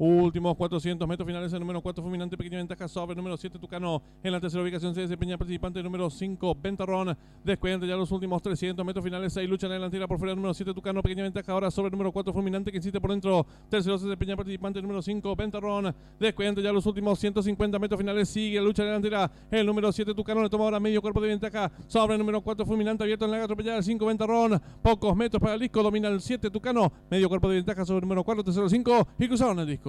Últimos 400 metros finales, el número 4 Fulminante, pequeña ventaja sobre el número 7 Tucano. En la tercera ubicación se desempeña participante número 5 Ventarrón. Descuenta ya los últimos 300 metros finales, 6 lucha en la delantera por fuera el número 7 Tucano, pequeña ventaja ahora sobre el número 4 Fulminante que insiste por dentro. Tercero se desempeña participante número 5 Ventarrón. Descuenta ya los últimos 150 metros finales, sigue la lucha en la delantera. El número 7 Tucano le toma ahora medio cuerpo de ventaja sobre el número 4 Fulminante, abierto en la atropellada el 5 Ventarrón. Pocos metros para el disco, domina el 7 Tucano, medio cuerpo de ventaja sobre el número 4, tercero 5 y cruzaron el disco.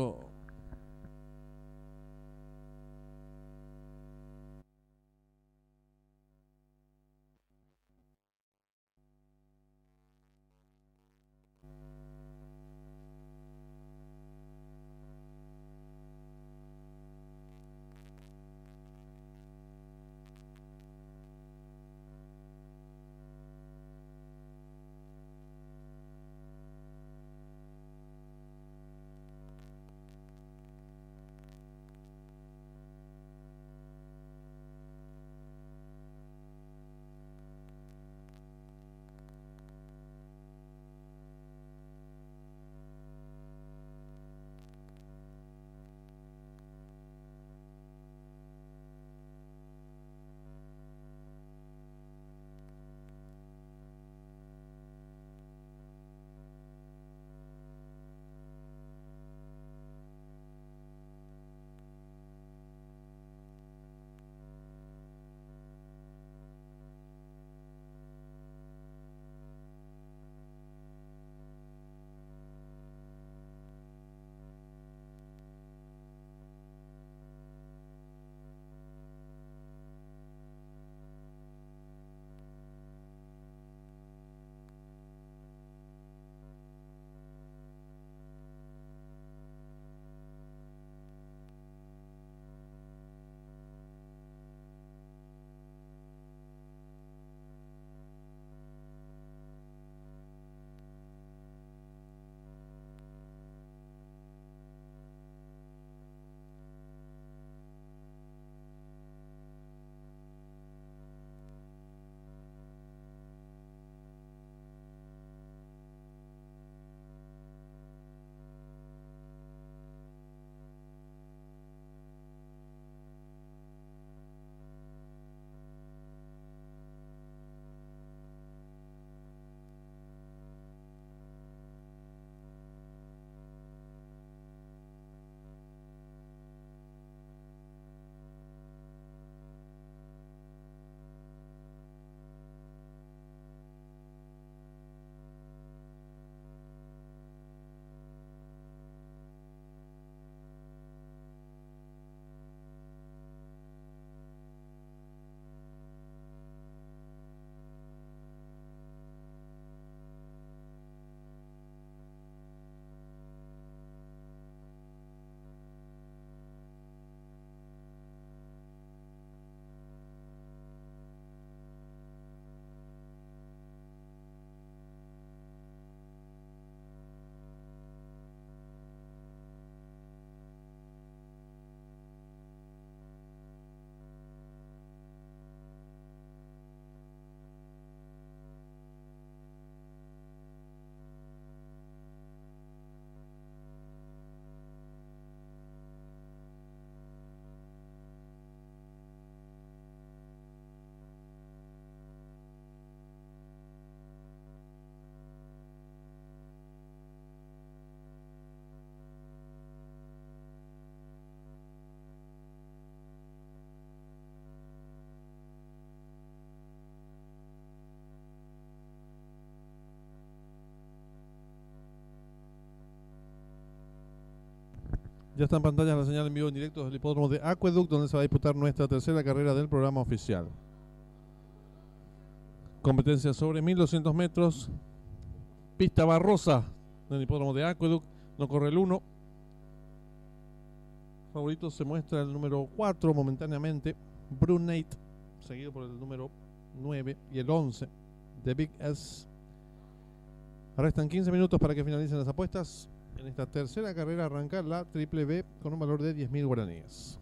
Ya está en pantalla la señal en vivo en directo del hipódromo de Aqueduct, donde se va a disputar nuestra tercera carrera del programa oficial. Competencia sobre 1200 metros. Pista barrosa del hipódromo de Aqueduct. No corre el 1. Favorito se muestra el número 4 momentáneamente, Brunate, seguido por el número 9 y el 11, The Big S. Restan 15 minutos para que finalicen las apuestas. En esta tercera carrera arranca la Triple B con un valor de 10.000 guaraníes.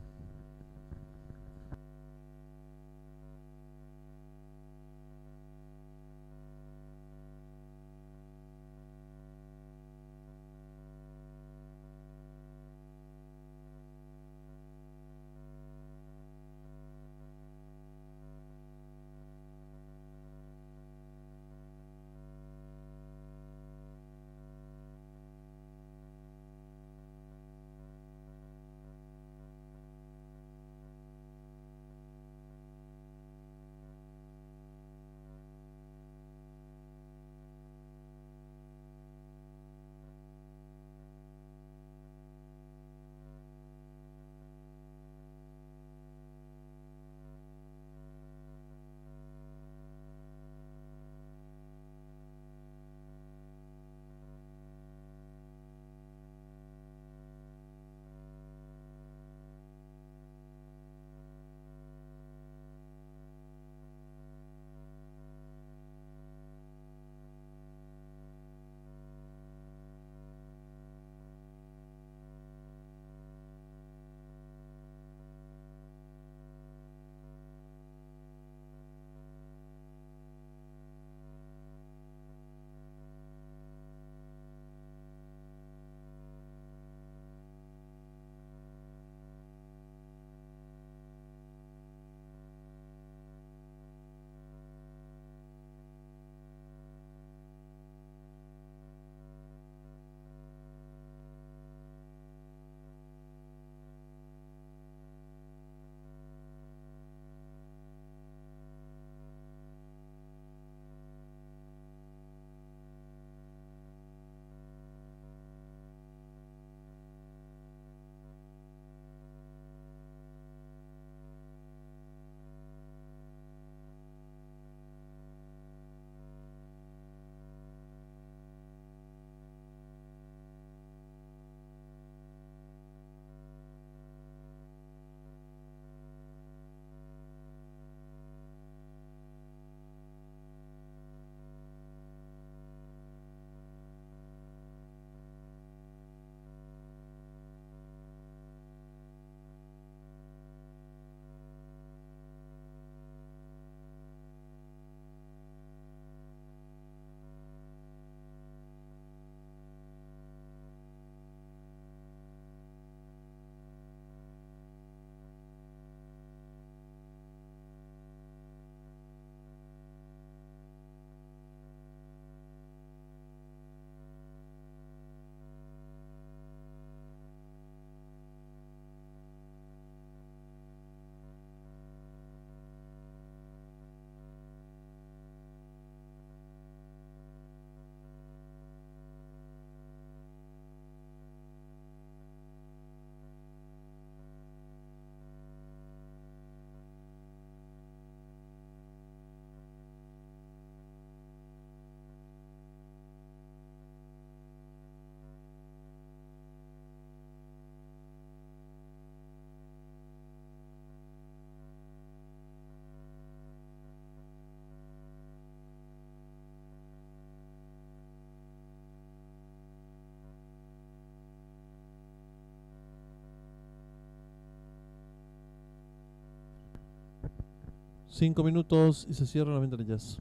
5 minutos y se cierran las ventanillas.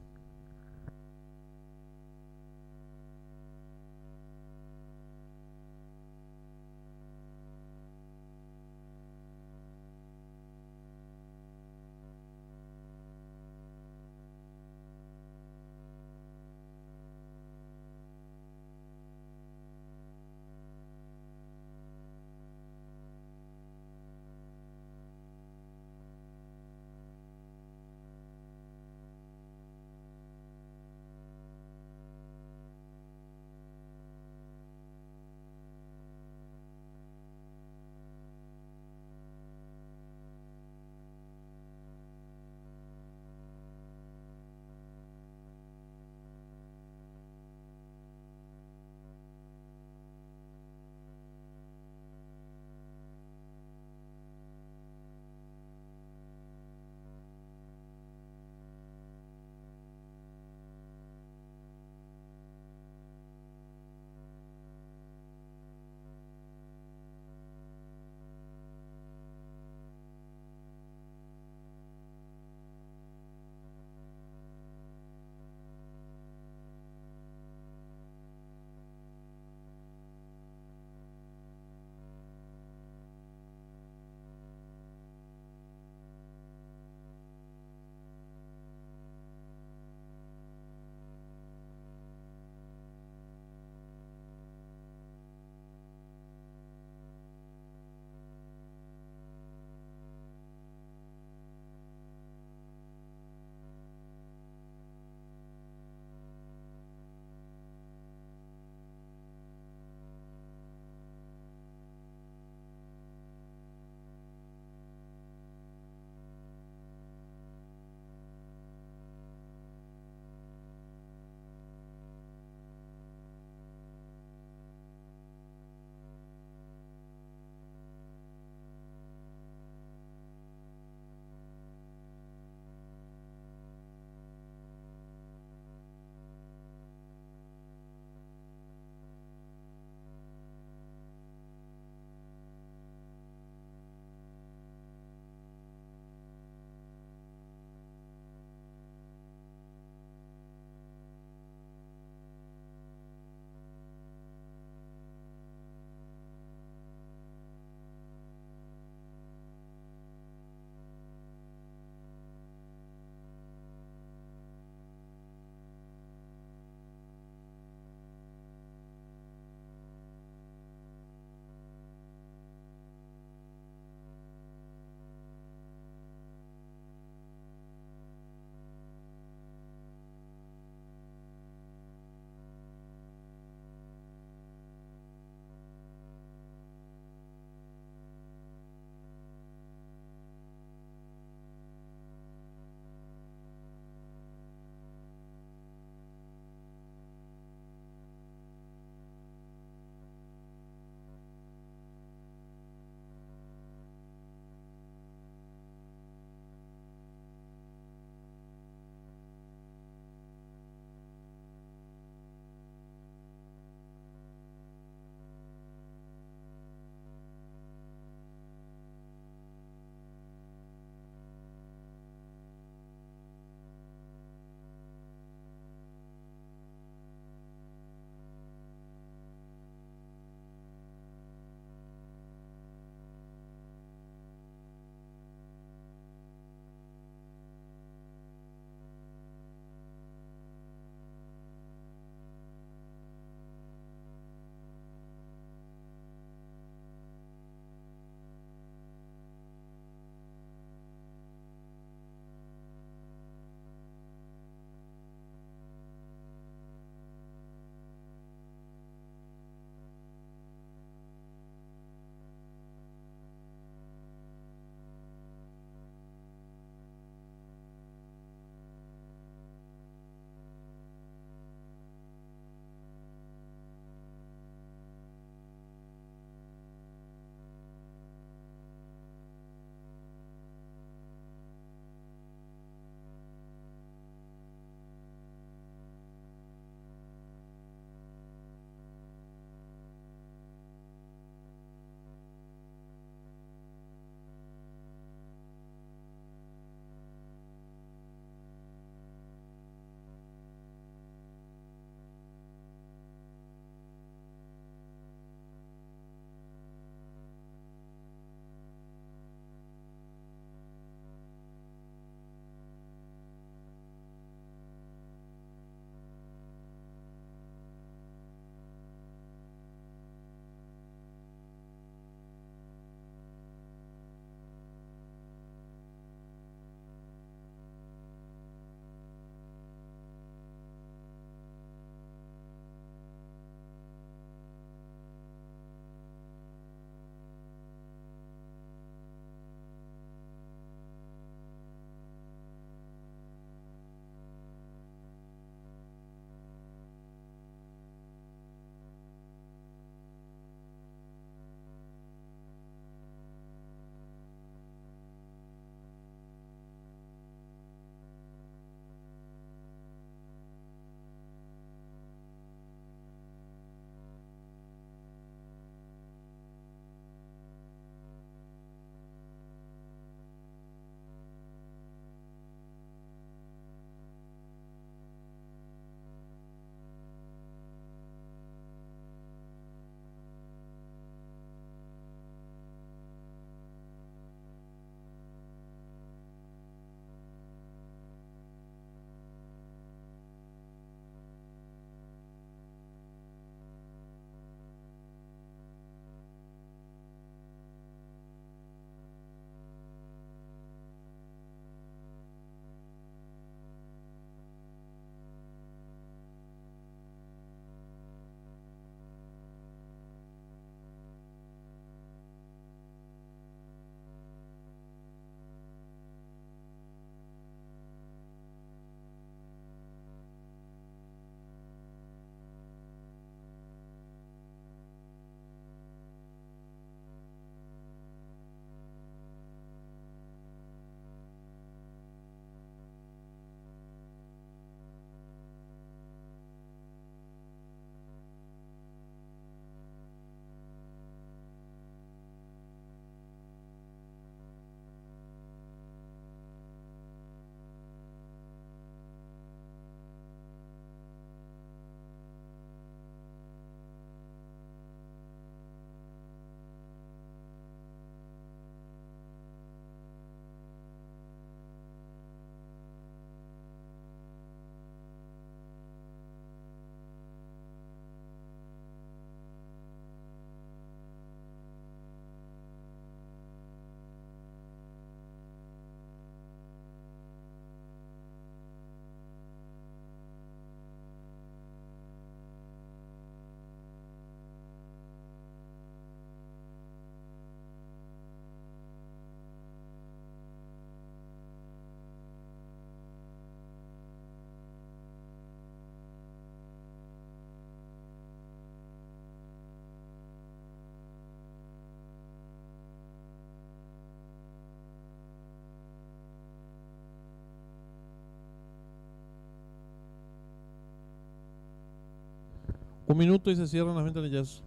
1 minuto y se cierran las ventanillas.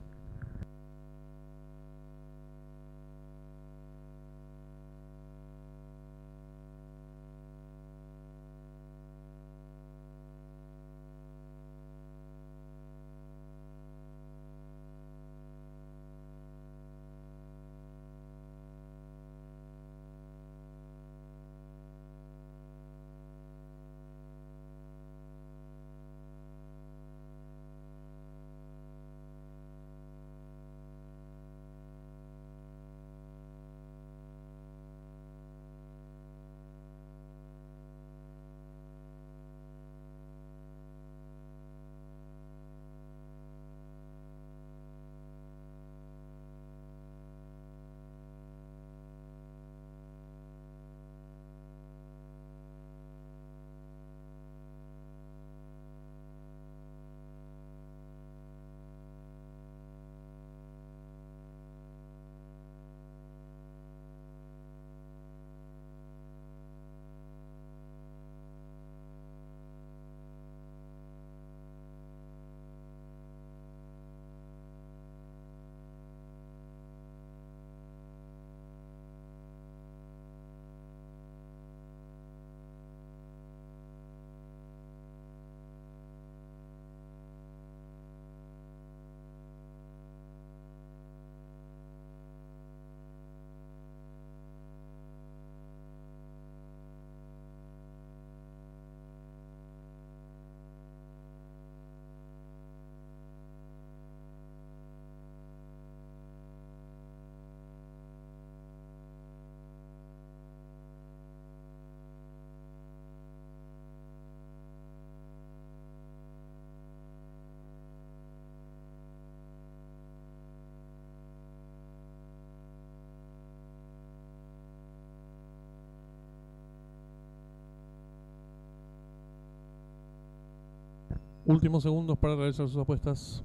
Últimos segundos para realizar sus apuestas.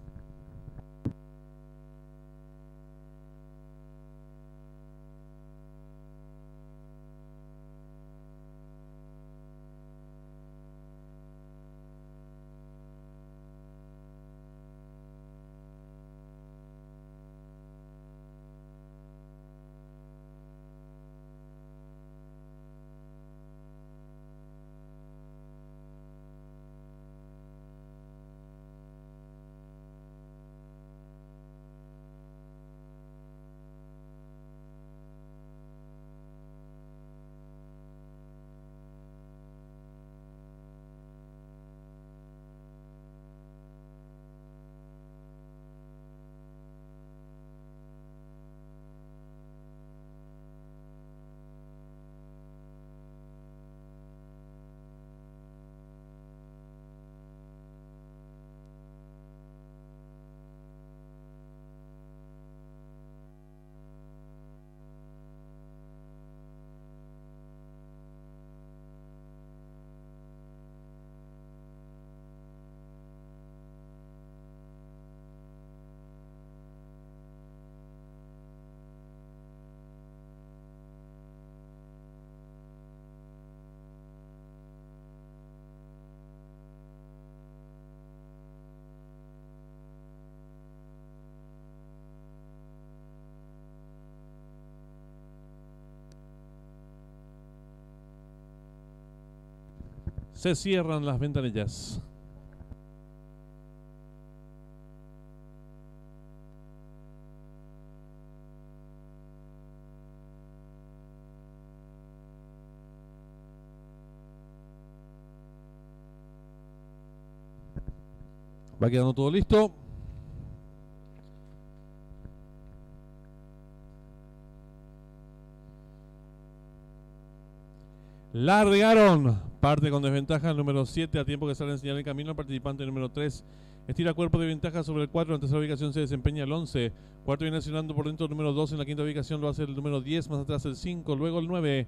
Se cierran las ventanillas. Va quedando todo listo. Largaron. Parte con desventaja el número 7 a tiempo que sale en señal en camino. El participante número 3 estira cuerpo de ventaja sobre el 4. En tercera ubicación se desempeña el 11. Cuarto viene accionando por dentro el número 2. En la quinta ubicación lo hace el número 10. Más atrás el 5. Luego el 9.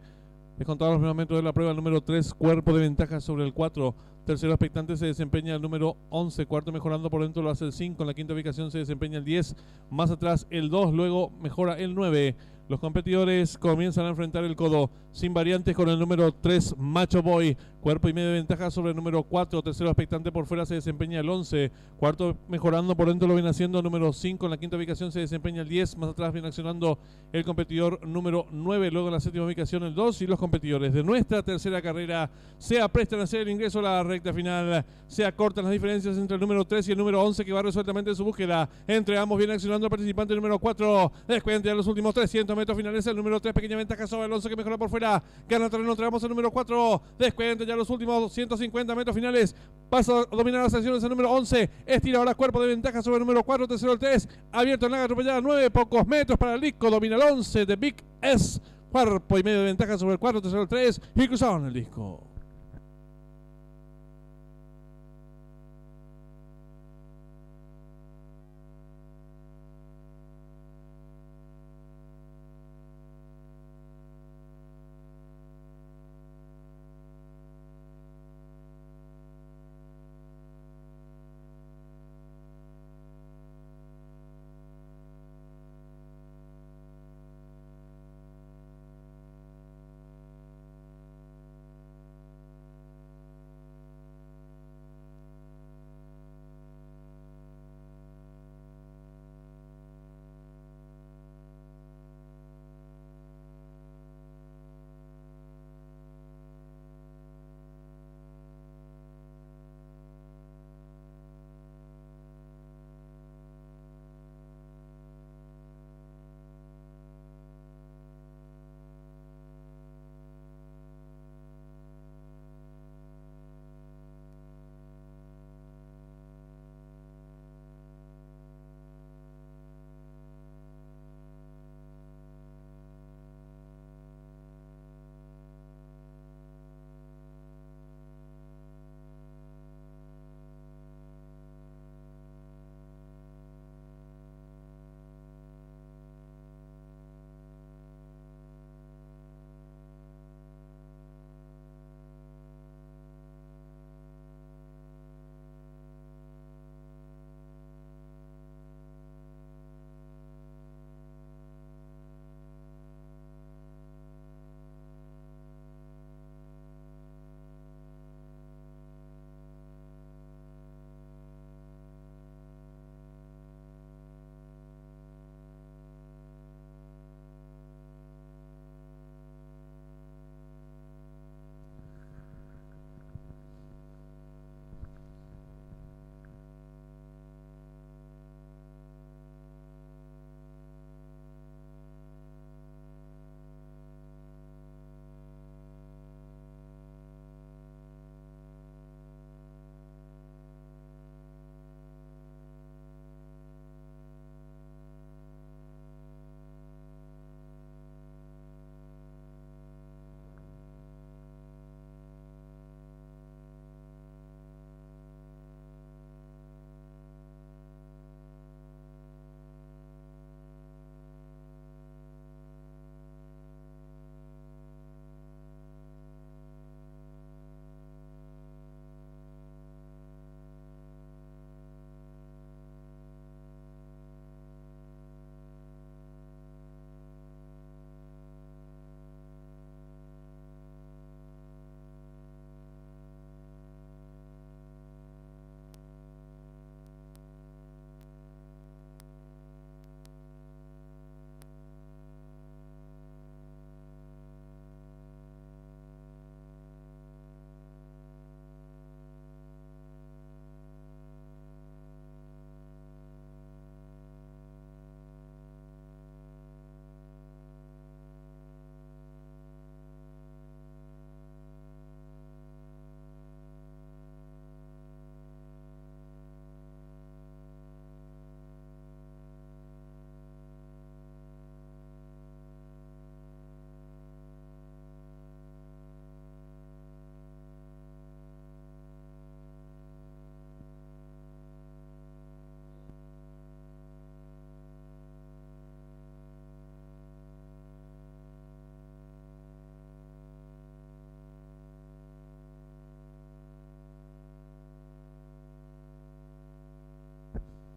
Descontados los primeros metros de la prueba. El número 3. Cuerpo de ventaja sobre el 4. Tercero expectante se desempeña el número 11. Cuarto mejorando por dentro lo hace el 5. En la quinta ubicación se desempeña el 10. Más atrás el 2. Luego mejora el 9. Los competidores comienzan a enfrentar el codo sin variantes con el número 3, Macho Boy. Cuerpo y medio de ventaja sobre el número 4. Tercero expectante por fuera se desempeña el 11. Cuarto mejorando por dentro lo viene haciendo el número 5. En la quinta ubicación se desempeña el 10. Más atrás viene accionando el competidor número 9. Luego en la séptima ubicación el 2. Y los competidores de nuestra tercera carrera se aprestan a hacer el ingreso a la recta final. Se acortan las diferencias entre el número 3 y el número 11 que va resueltamente en su búsqueda. Entre ambos viene accionando el participante número 4. Descuenta ya los últimos 300 metros finales el número 3, pequeña ventaja sobre el 11 que mejora por fuera. Gana terreno, traemos el número 4. Descuenta ya los últimos 150 metros finales. Pasa a dominar las acciones el número 11. Estira ahora cuerpo de ventaja sobre el número 4. Tercero el 3. Abierto en la atropellada 9. Pocos metros para el disco. Domina el 11 de Big S. Cuerpo y medio de ventaja sobre el 4. Tercero el 3. Y cruzaron el disco.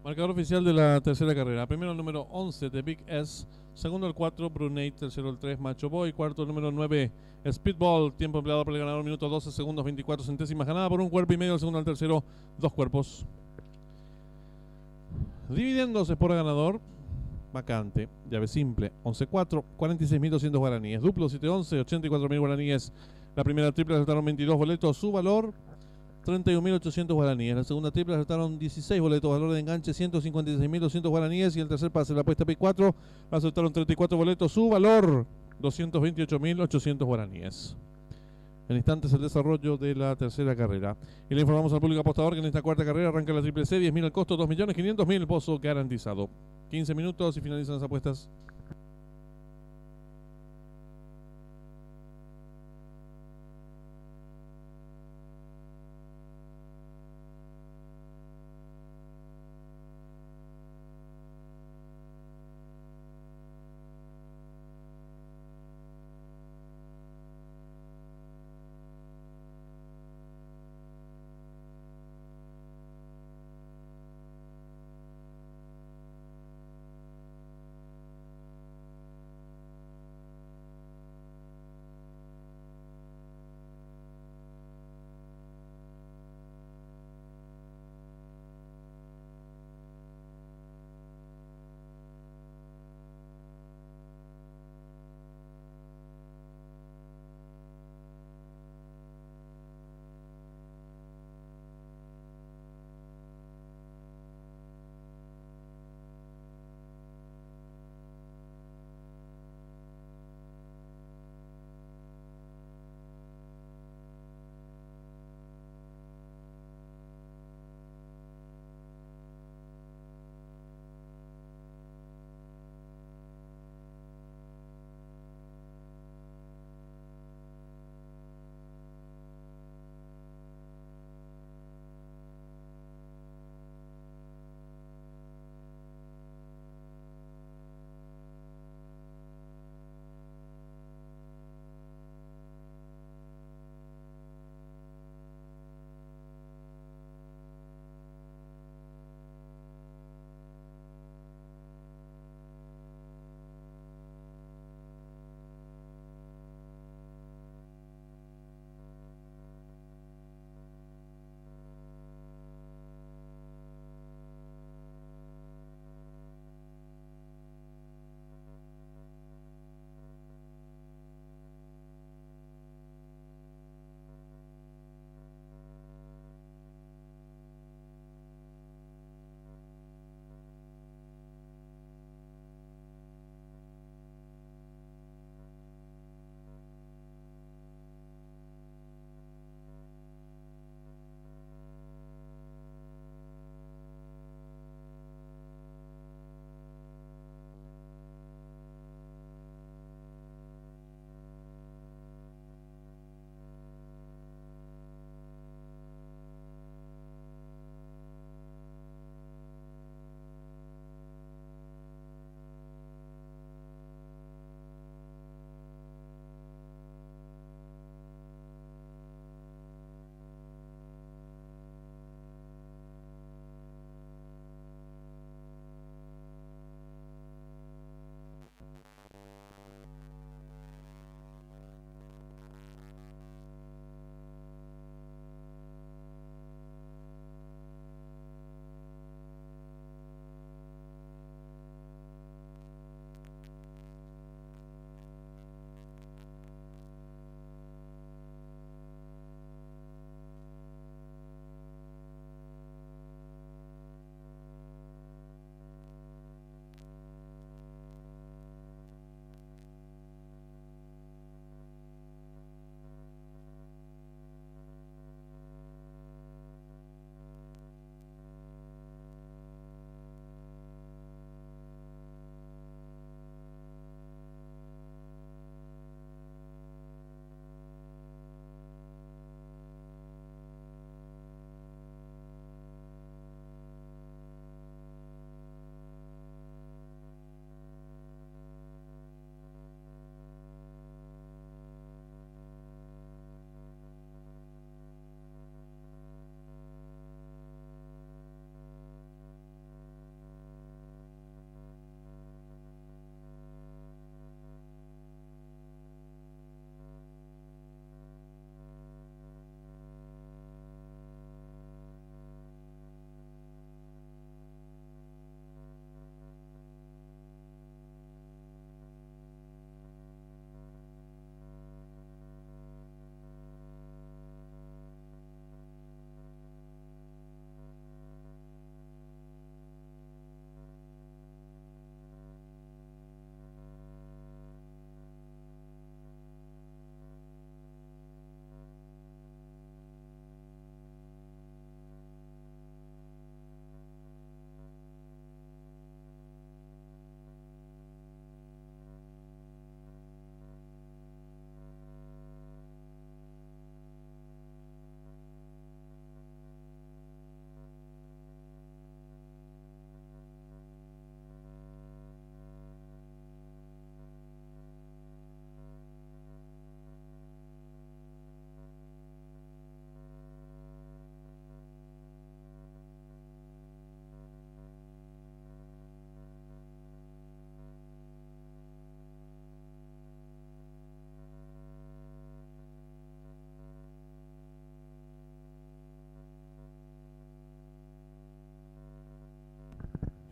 Marcador oficial de la tercera carrera. Primero el número 11 de Big S. Segundo el 4 Brunei. Tercero el 3 Macho Boy. Cuarto el número 9 Speedball. Tiempo empleado por el ganador, minuto 12 segundos 24 centésimas. Ganada por un cuerpo y medio. El segundo al tercero, 2 cuerpos. Dividiéndose por ganador. Vacante, llave simple, 11-4, 46.200 guaraníes. Duplo 7-11, 84.000 guaraníes. La primera triple acertaron 22 boletos, su valor 31.800 guaraníes. La segunda triple acertaron 16 boletos, valor de enganche 156.200 guaraníes. Y el tercer pase, la apuesta P4, acertaron 34 boletos, su valor 228.800 guaraníes. En instantes el desarrollo de la tercera carrera. Y le informamos al público apostador que en esta cuarta carrera arranca la triple C, 10.000 al costo, 2.500.000 pozo garantizado. 15 minutos y finalizan las apuestas.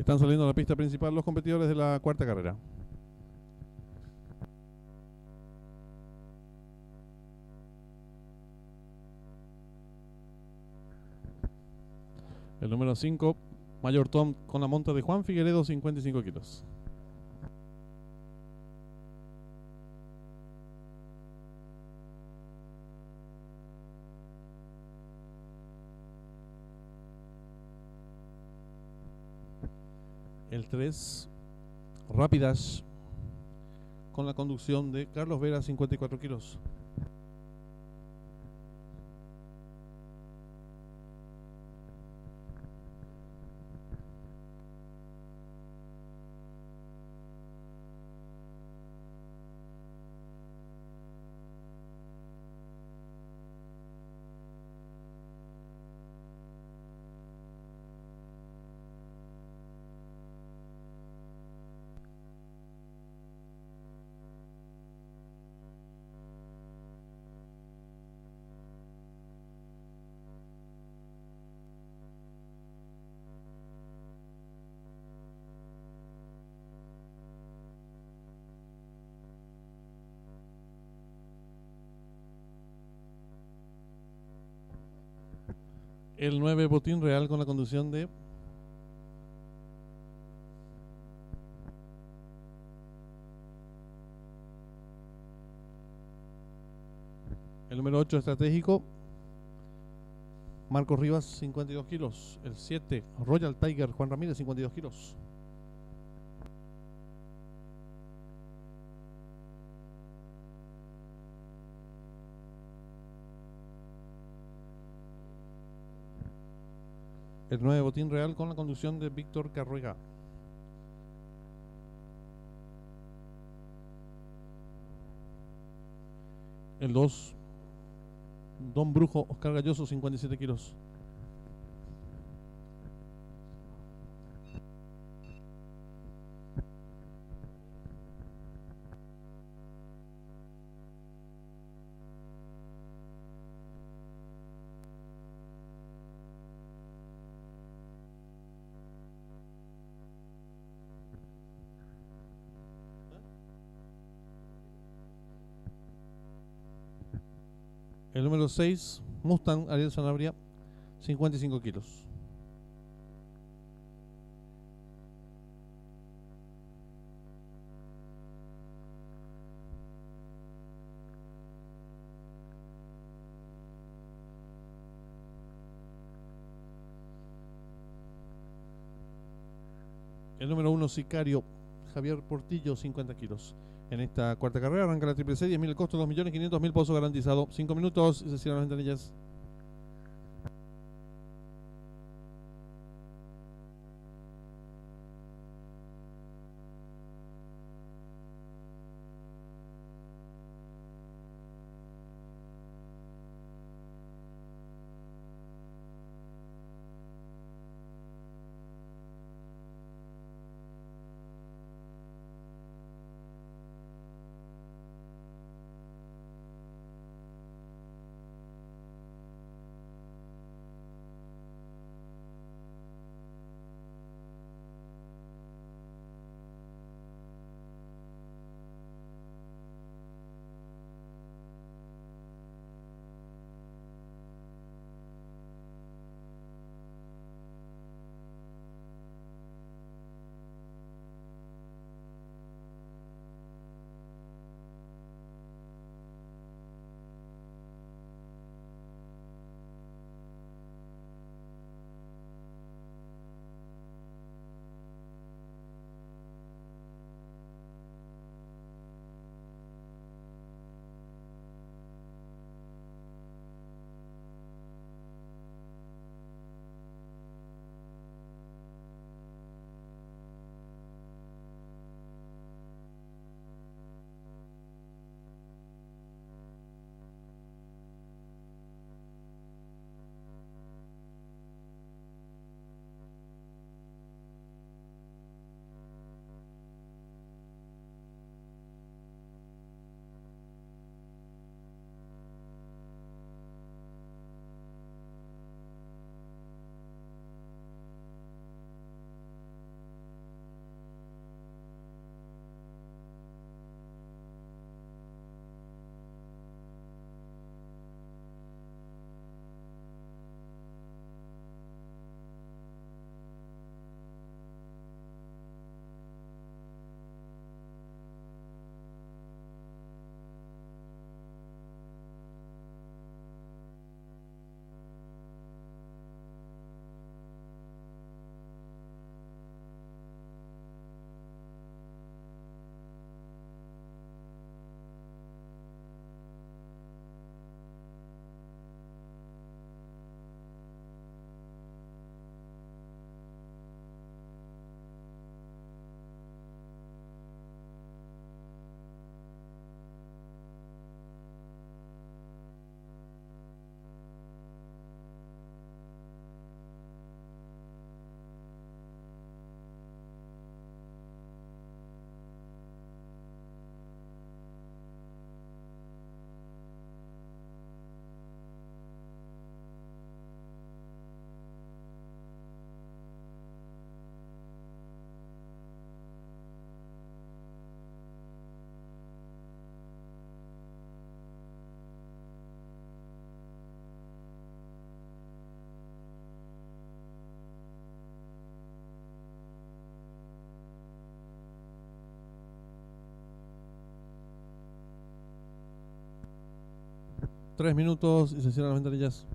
Están saliendo a la pista principal los competidores de la cuarta carrera. El número 5, Mayor Tom, con la monta de Juan Figueredo, 55 kilos. El 3, Rapidash, con la conducción de Carlos Vera, 54 kilos. El 9, Botín Real, con la conducción de el número 8, Estratégico, Marcos Rivas, 52 kilos. El 7, Royal Tiger, Juan Ramírez, 52 kilos. El 9, Botín Real, con la conducción de Víctor Carruega. El 2, Don Brujo, Oscar Galloso, 57 kilos. El número 6, Mustang, Ariel Sanabria, 55 kilos. El número 1, Sicario, Javier Portillo, 50 kilos. En esta cuarta carrera arranca la triple C, 10.000 el costo, 2.500.000 pozo garantizado. 5 minutos y se cierran las ventanillas. 3 minutos y se cierran las ventanillas.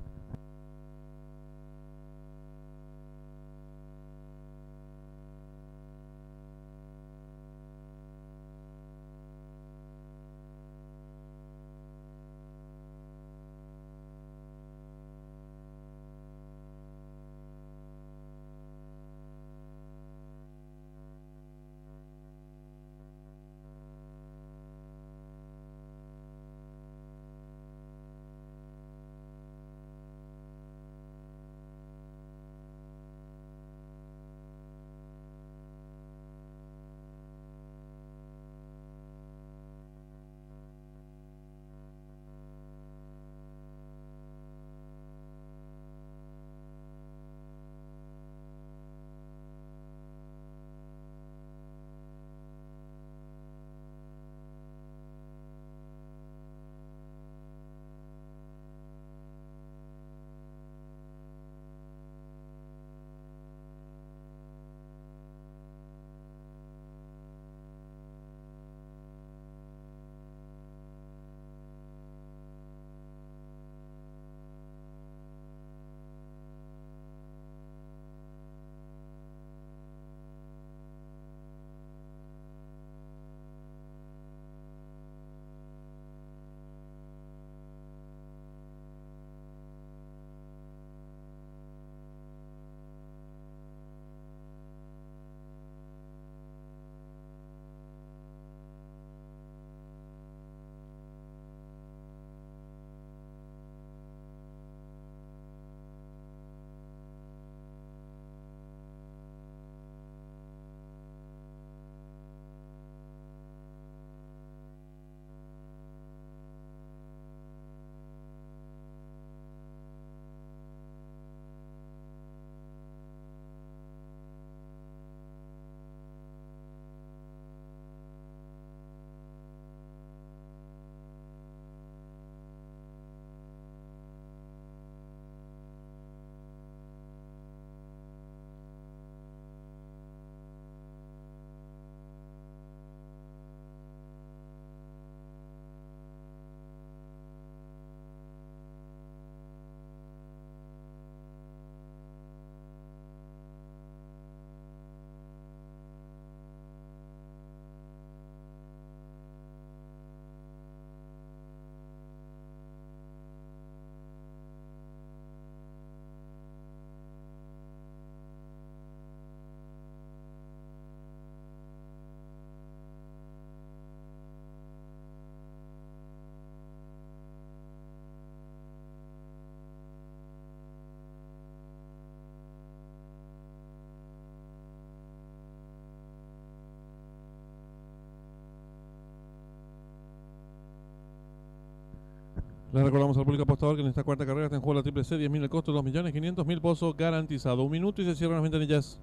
Le recordamos al público apostador que en esta cuarta carrera está en juego la triple C, 10.000 el costo, 2.500.000 pozos garantizado. 1 minuto y se cierran las ventanillas.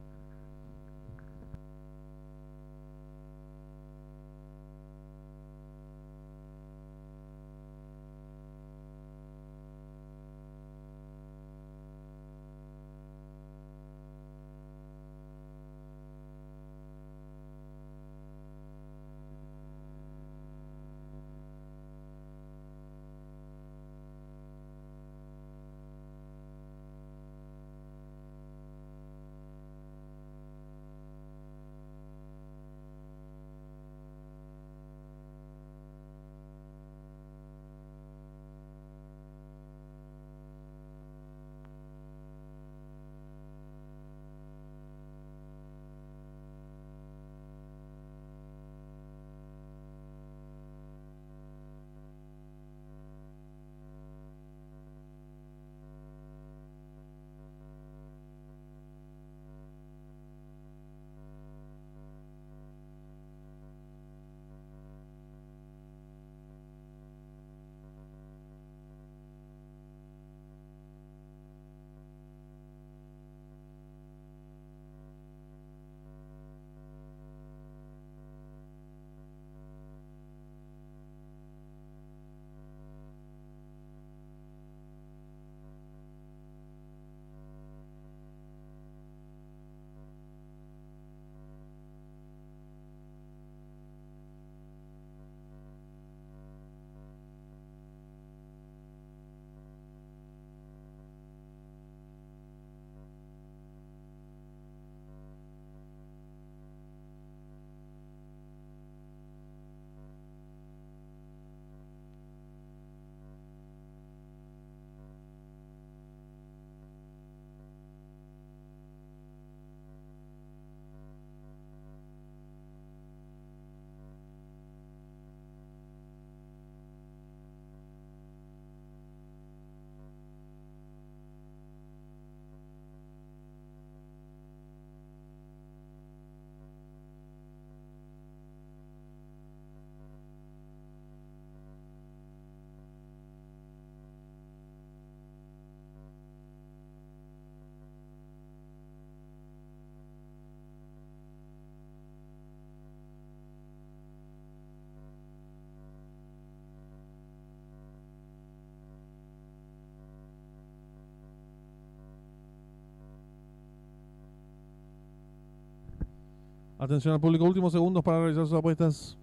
Atención al público, últimos segundos para realizar sus apuestas.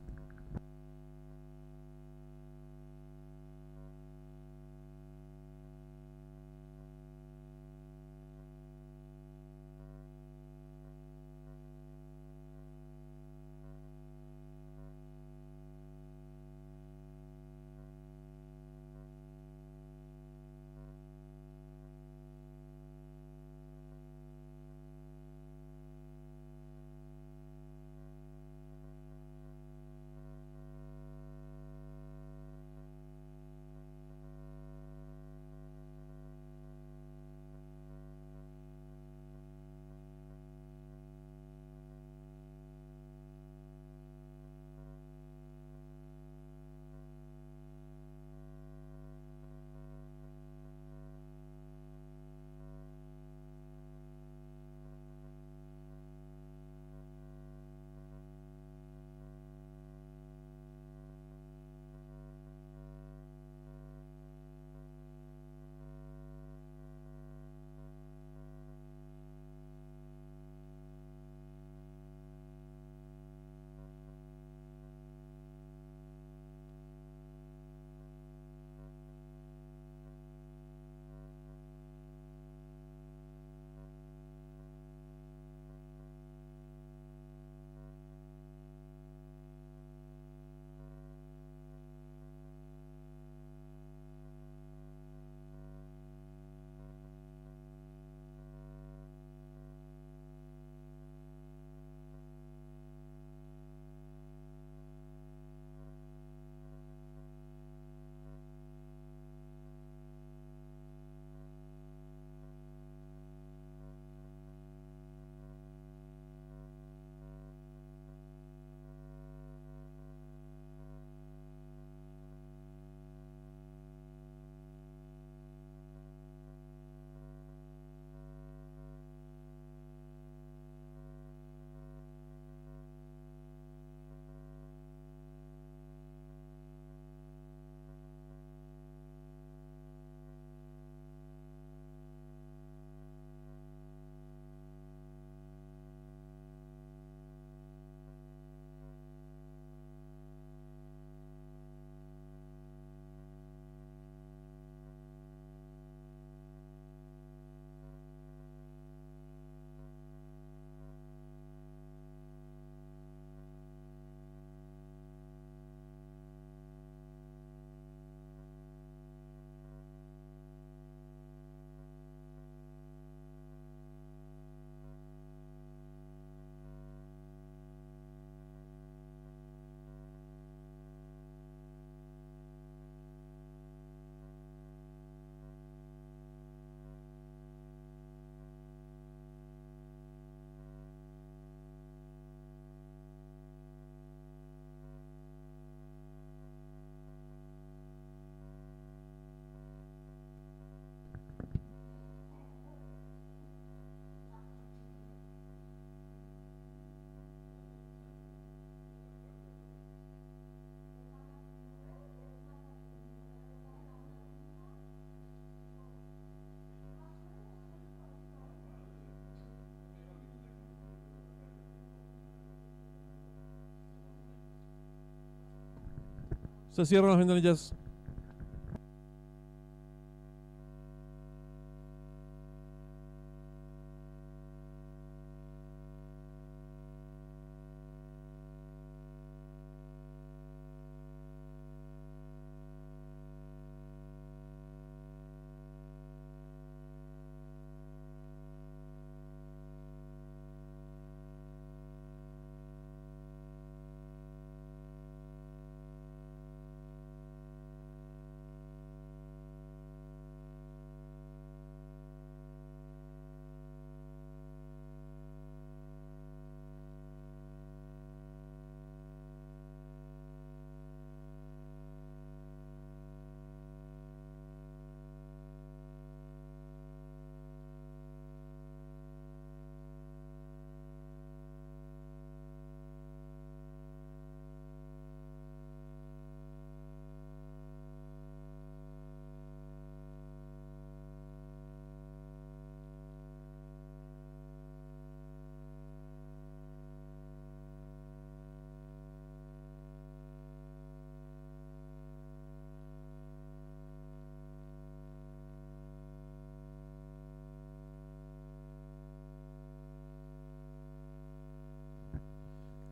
Se cierran las ventanillas.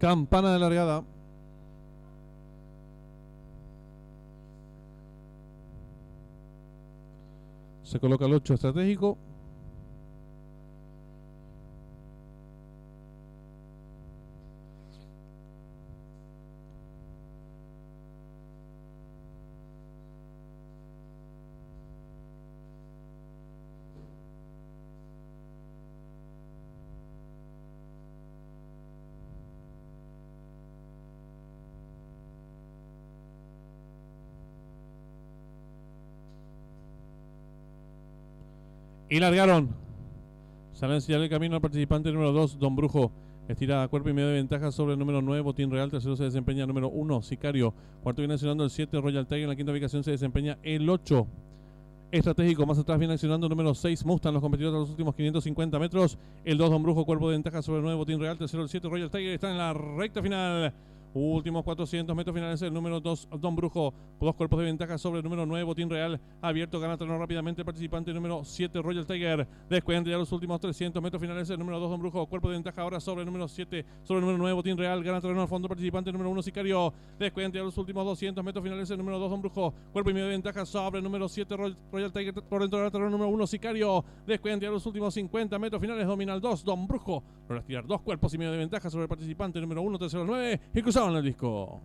Campana de largada. Se coloca el 8 estratégico. Y largaron. Sale a enseñar el camino al participante número 2, Don Brujo. Estira a cuerpo y medio de ventaja sobre el número 9, Botín Real. Tercero se desempeña el número 1, Sicario. Cuarto viene accionando el 7, Royal Tiger. En la quinta ubicación se desempeña el 8, Estratégico. Más atrás viene accionando el número 6, Mustang. Los competidores de los últimos 550 metros. El 2, Don Brujo, cuerpo de ventaja sobre el 9, Botín Real. Tercero el 7, Royal Tiger. Están en la recta final. Últimos 400 metros finales, el número 2, Don Brujo. 2 cuerpos de ventaja sobre el número 9, Botín Real. Abierto, gana terreno rápidamente el participante número 7, Royal Tiger. Descuenta ya los últimos 300 metros finales, el número 2, Don Brujo. Cuerpo de ventaja ahora sobre el número 7, sobre el número 9, Botín Real. Gana terreno al fondo, participante número 1, Sicario. Descuenta ya los últimos 200 metros finales, el número 2, Don Brujo. Cuerpo y medio de ventaja sobre el número 7, Royal Tiger. Por dentro del terreno número 1, Sicario. Descuenta ya los últimos 50 metros finales, domina el 2, Don Brujo. Logra tirar 2 cuerpos y medio de ventaja sobre el participante número 1, tercero 9 y cruzaron el disco.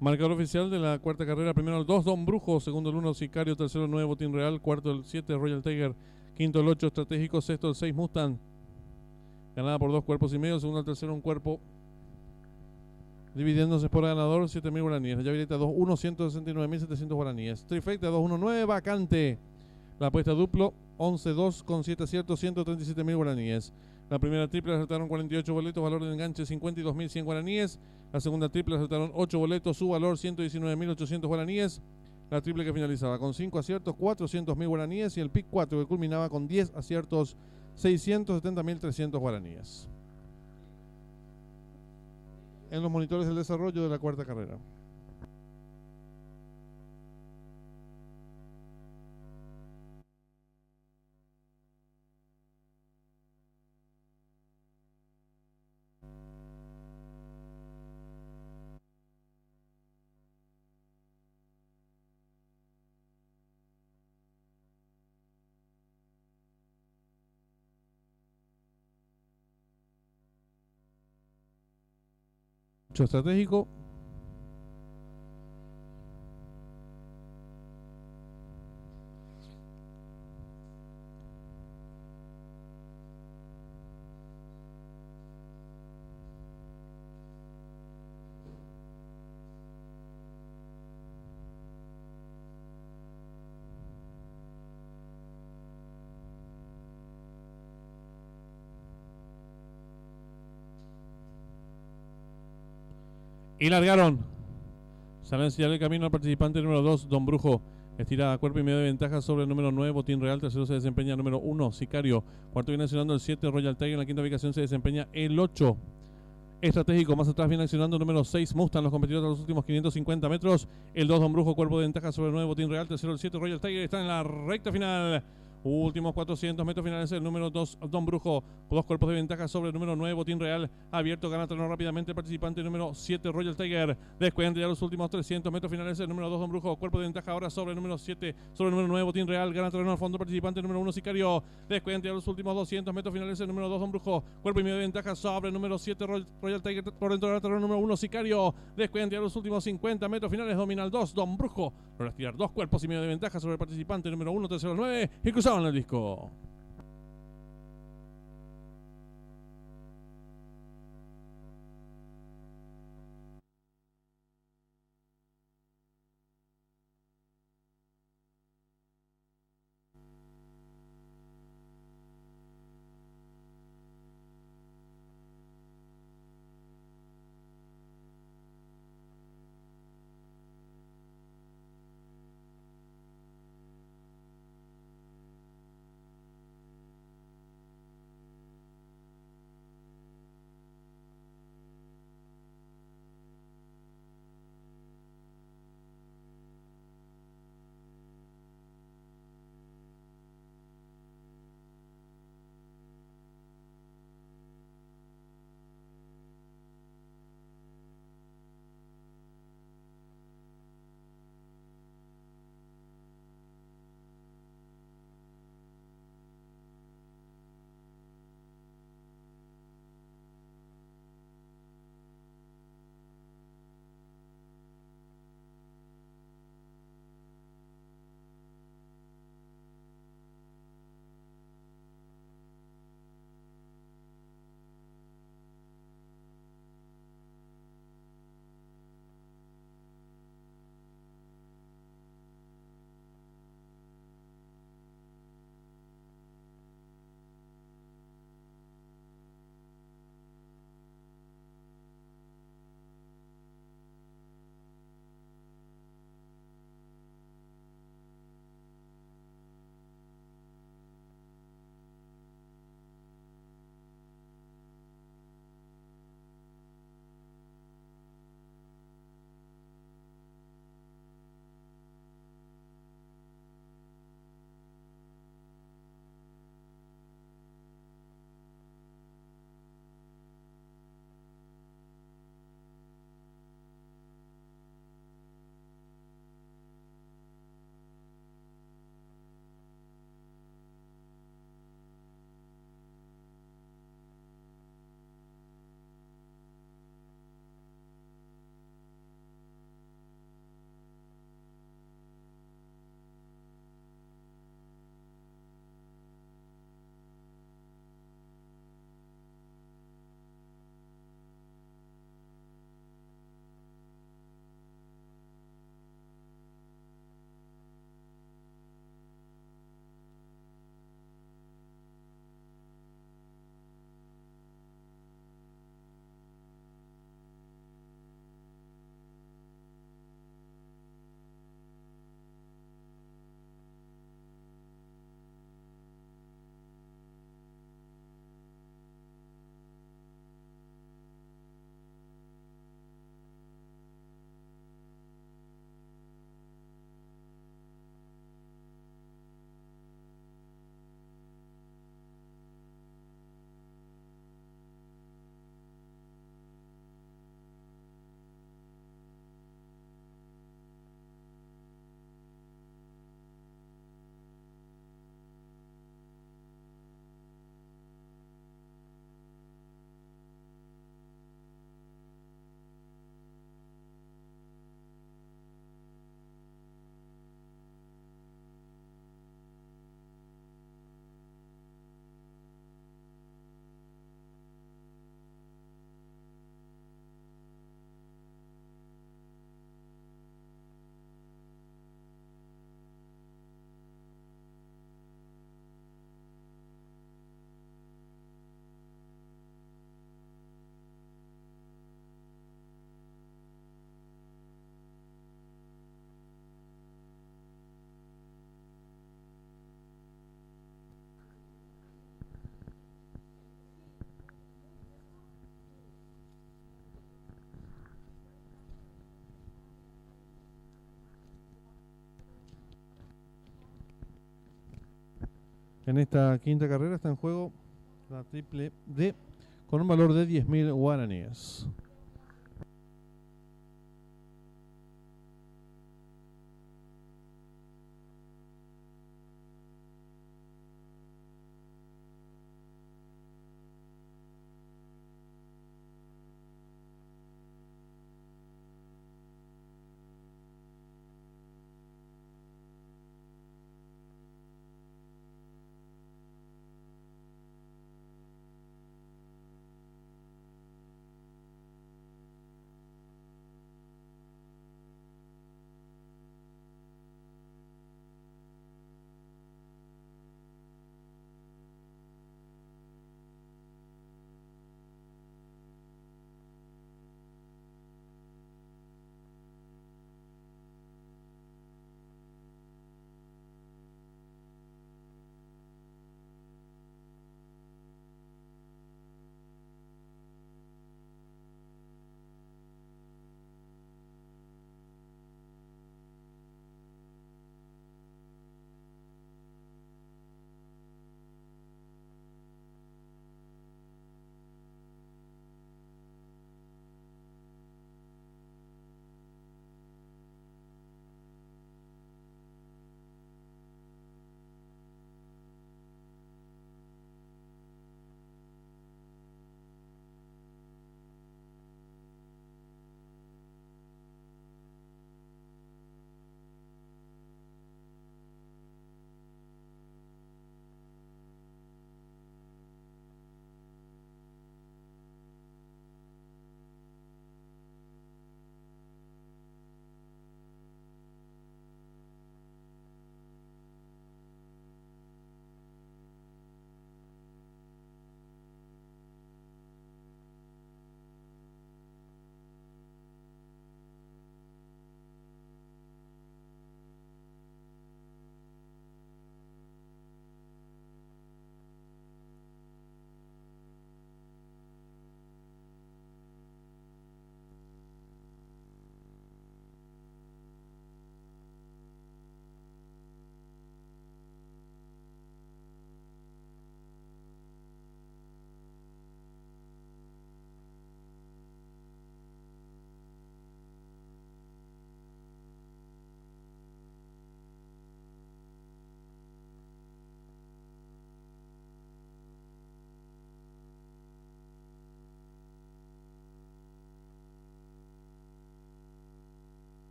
Marcador oficial de la cuarta carrera: primero el 2, Don Brujo; segundo el 1, Sicario; tercero el 9, Botín Real; cuarto el 7, Royal Tiger; quinto el 8, Estratégico; sexto el 6, Mustang. Ganada por 2 cuerpos y medio. Segundo al tercero un cuerpo, dividiéndose por ganador 7.000 guaraníes. La llave directa 2-1, 169.700 guaraníes. Trifecta 2-1-9, vacante. La apuesta duplo 11-2 con 7 aciertos, 137.000 guaraníes. La primera triple acertaron 48 boletos, valor de enganche 52.100 guaraníes. La segunda triple acertaron 8 boletos, su valor 119.800 guaraníes. La triple que finalizaba con 5 aciertos, 400.000 guaraníes. Y el pick 4 que culminaba con 10 aciertos, 670.300 guaraníes. En los monitores del desarrollo de la cuarta carrera. Estratégico. Y largaron. Sale a enseñar el camino al participante número 2, Don Brujo. Estira a cuerpo y medio de ventaja sobre el número 9, Botín Real. Tercero se desempeña el número 1, Sicario. Cuarto viene accionando el 7, Royal Tiger. En la quinta ubicación se desempeña el 8, Estratégico. Más atrás viene accionando el número 6, Mustang. Los competidores de los últimos 550 metros. El 2, Don Brujo, cuerpo de ventaja sobre el 9, Botín Real. Tercero el 7, Royal Tiger. Están en la recta final. Últimos 400 metros finales. El número 2, Don Brujo. 2 cuerpos de ventaja sobre el número 9, Botín Real. Abierto, gana terreno rápidamente el participante número 7, Royal Tiger. Descuenta ya los últimos 300 metros finales. El número 2, Don Brujo. Cuerpo de ventaja ahora sobre el número 7, sobre el número 9, Botín Real. Gana terreno al fondo el participante número 1, Sicario. Descuenta ya los últimos 200 metros finales. El número 2, Don Brujo. Cuerpo y medio de ventaja sobre el número 7, Royal Tiger. Por dentro del terreno número 1, Sicario. Descuenta ya los últimos 50 metros finales. Domina el 2, Don Brujo. Logra tirar 2 cuerpos y medio de ventaja sobre el participante número 1, tercero 9. Y cruzaron el disco. En esta quinta carrera está en juego la triple D con un valor de 10.000 guaraníes.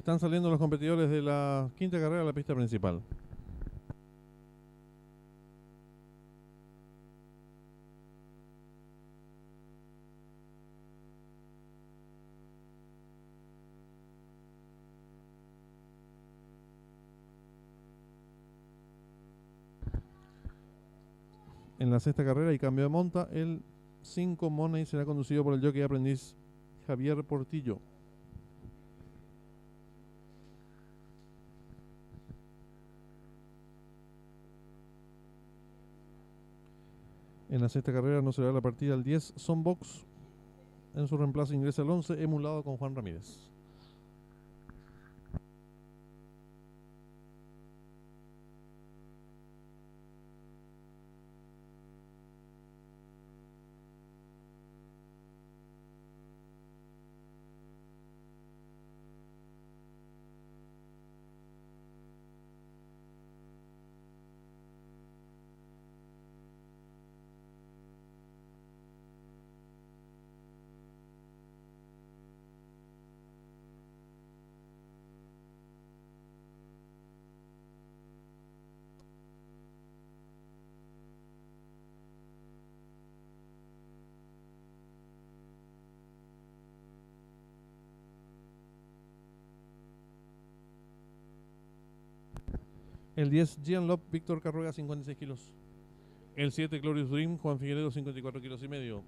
Están saliendo los competidores de la quinta carrera a la pista principal. En la sexta carrera y cambio de monta, el 5 Money será conducido por el jockey aprendiz Javier Portillo. En la sexta carrera no será la partida el 10 Sonbox. En su reemplazo ingresa el 11 Emulado con Juan Ramírez. El 10 Gian Lop Víctor Carruega 56 kilos. El 7 Glorious Dream Juan Figueredo 54 kilos y medio.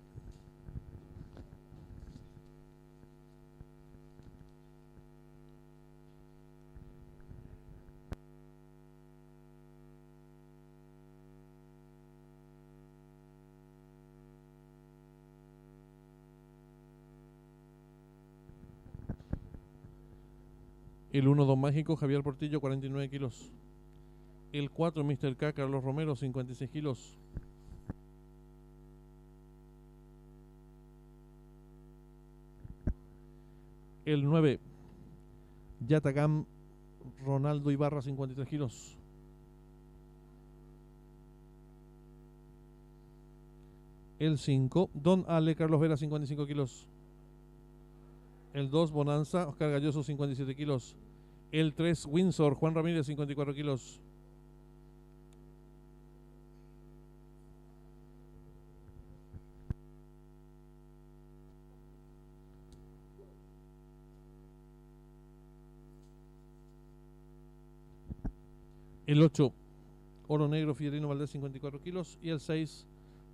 El 1 Don Mágico Javier Portillo 49 kilos. El 4 Mr. K Carlos Romero 56 kilos. El 9 Yatagam Ronaldo Ibarra 53 kilos. El 5 Don Ale Carlos Vera 55 kilos. El 2 Bonanza Oscar Galloso 57 kilos. El 3 Windsor Juan Ramírez 54 kilos. El 8 Oro Negro Fiorino Valdés 54 kilos. Y el 6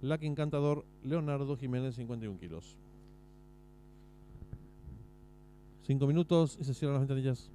Lucky Encantador Leonardo Jiménez 51 kilos. 5 minutos y se cierran las ventanillas.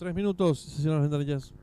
3 minutos. Se cierran las ventanillas.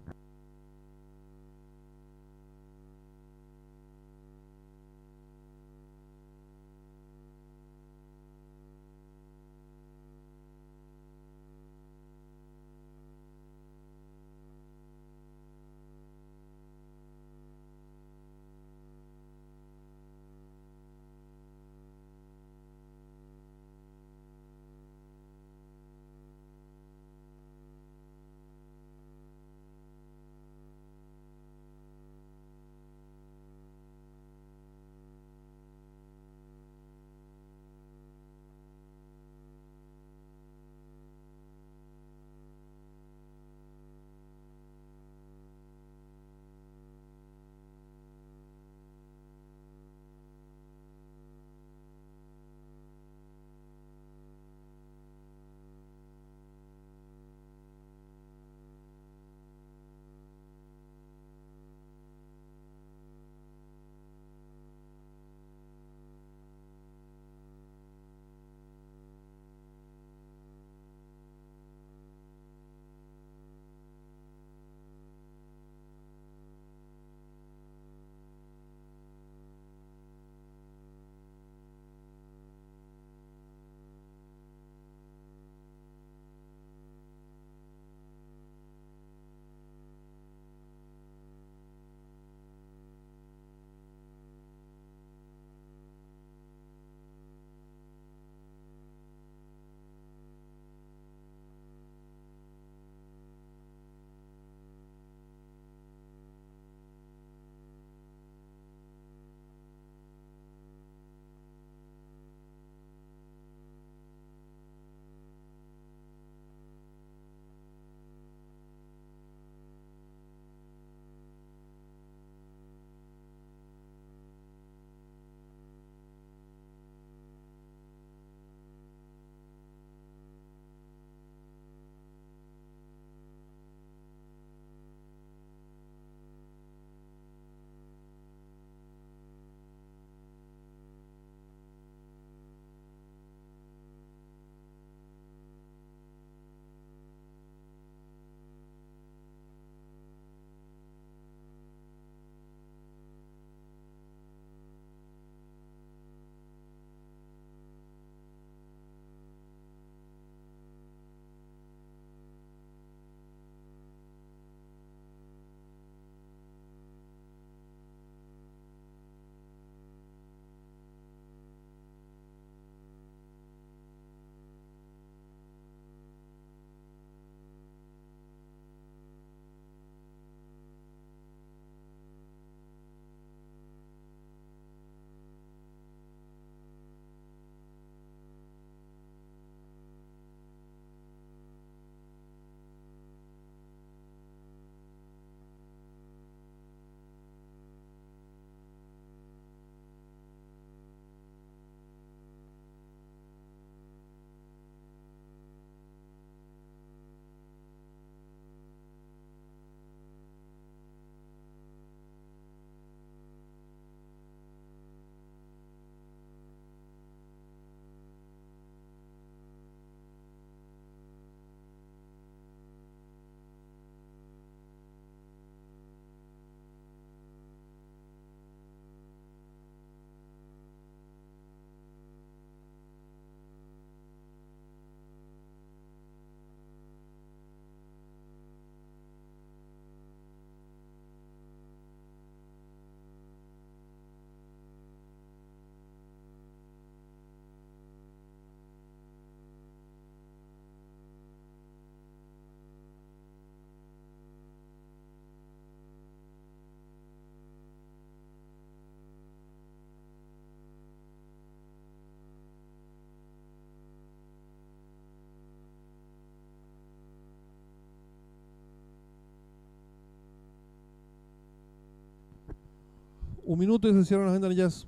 Un minuto y se cierran las ventanillas.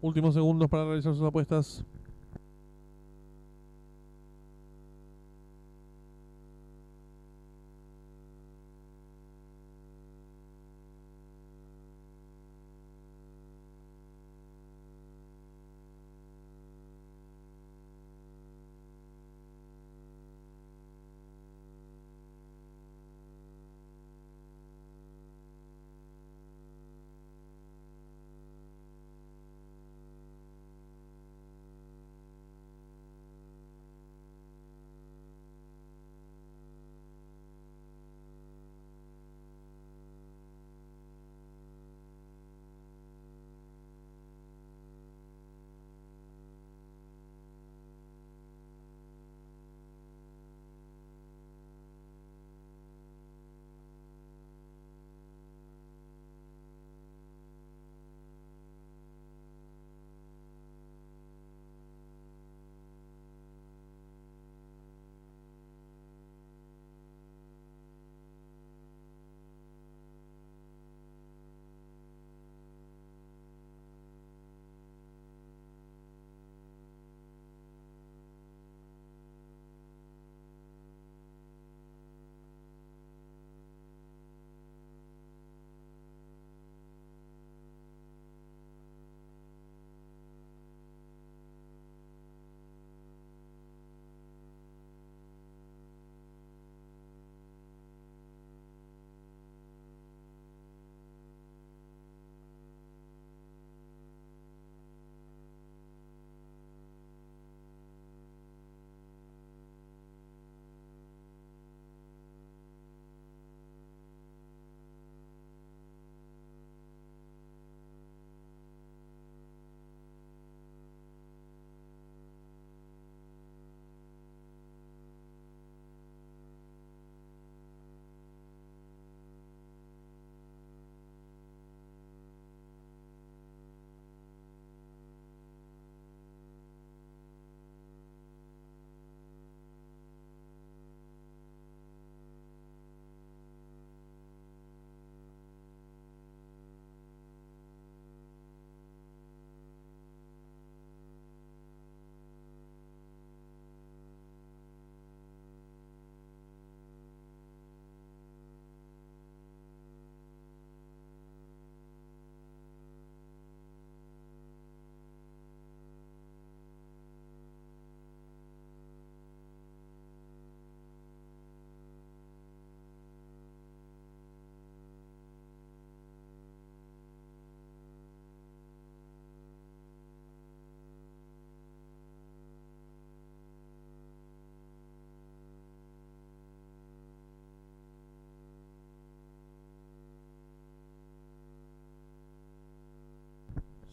Últimos segundos para realizar sus apuestas.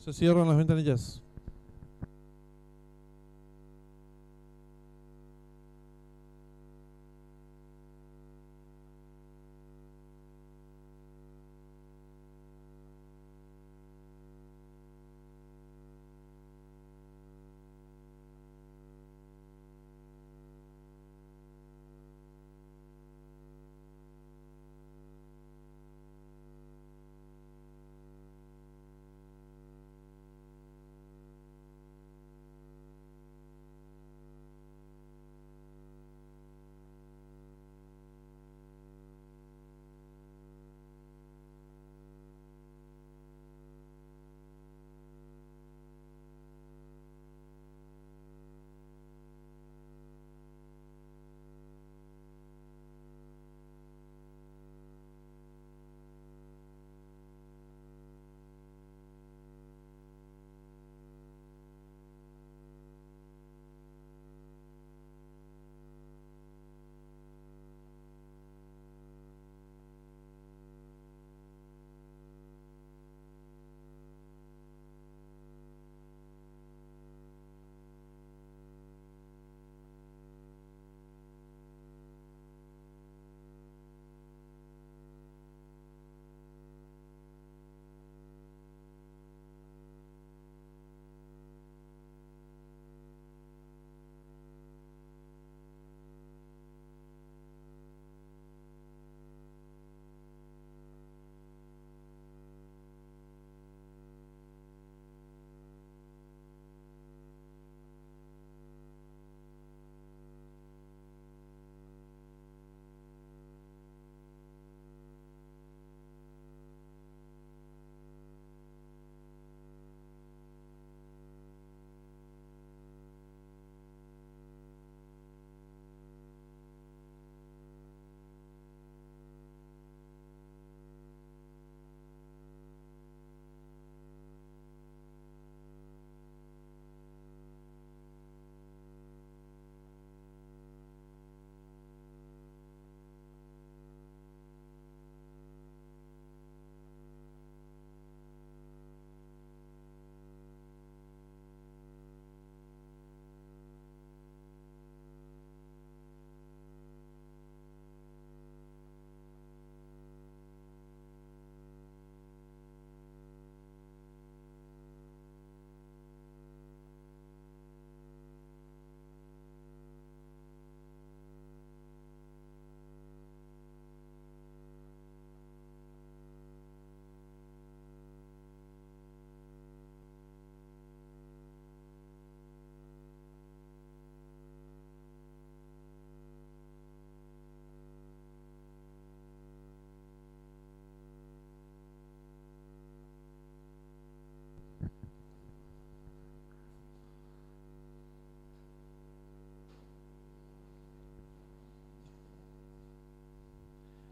Se cierran las ventanillas.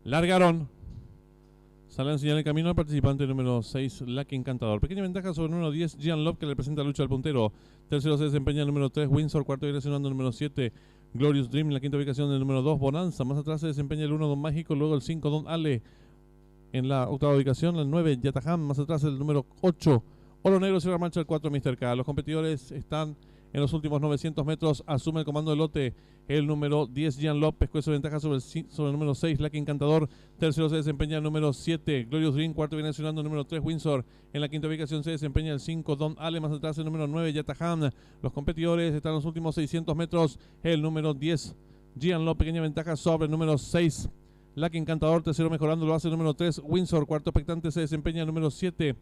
Largaron. Sale a enseñar el camino al participante número 6, Lucky Encantador. Pequeña ventaja sobre el número 10, Gian Love, que le presenta lucha al puntero. Tercero se desempeña el número 3, Windsor. Cuarto viene sonando el número 7, Glorious Dream. En la quinta ubicación del número 2, Bonanza. Más atrás se desempeña el 1, Don Mágico. Luego el 5, Don Ale. En la octava ubicación, el 9, Yataham. Más atrás el número 8, Oro Negro. Cierra marcha el 4, Mr. K. Los competidores están en los últimos 900 metros. Asume el comando del lote el número 10, Gian López, con su ventaja sobre el número 6, Lucky Encantador. Tercero se desempeña el número 7, Glorious Dream. Cuarto viene sonando el número 3, Windsor. En la quinta ubicación se desempeña el 5, Don Ale. Más atrás el número 9, Yataham. Los competidores están en los últimos 600 metros. El número 10, Gian López, pequeña ventaja sobre el número 6, Lucky Encantador. Tercero mejorando lo hace el número 3, Windsor. Cuarto expectante se desempeña el número 7,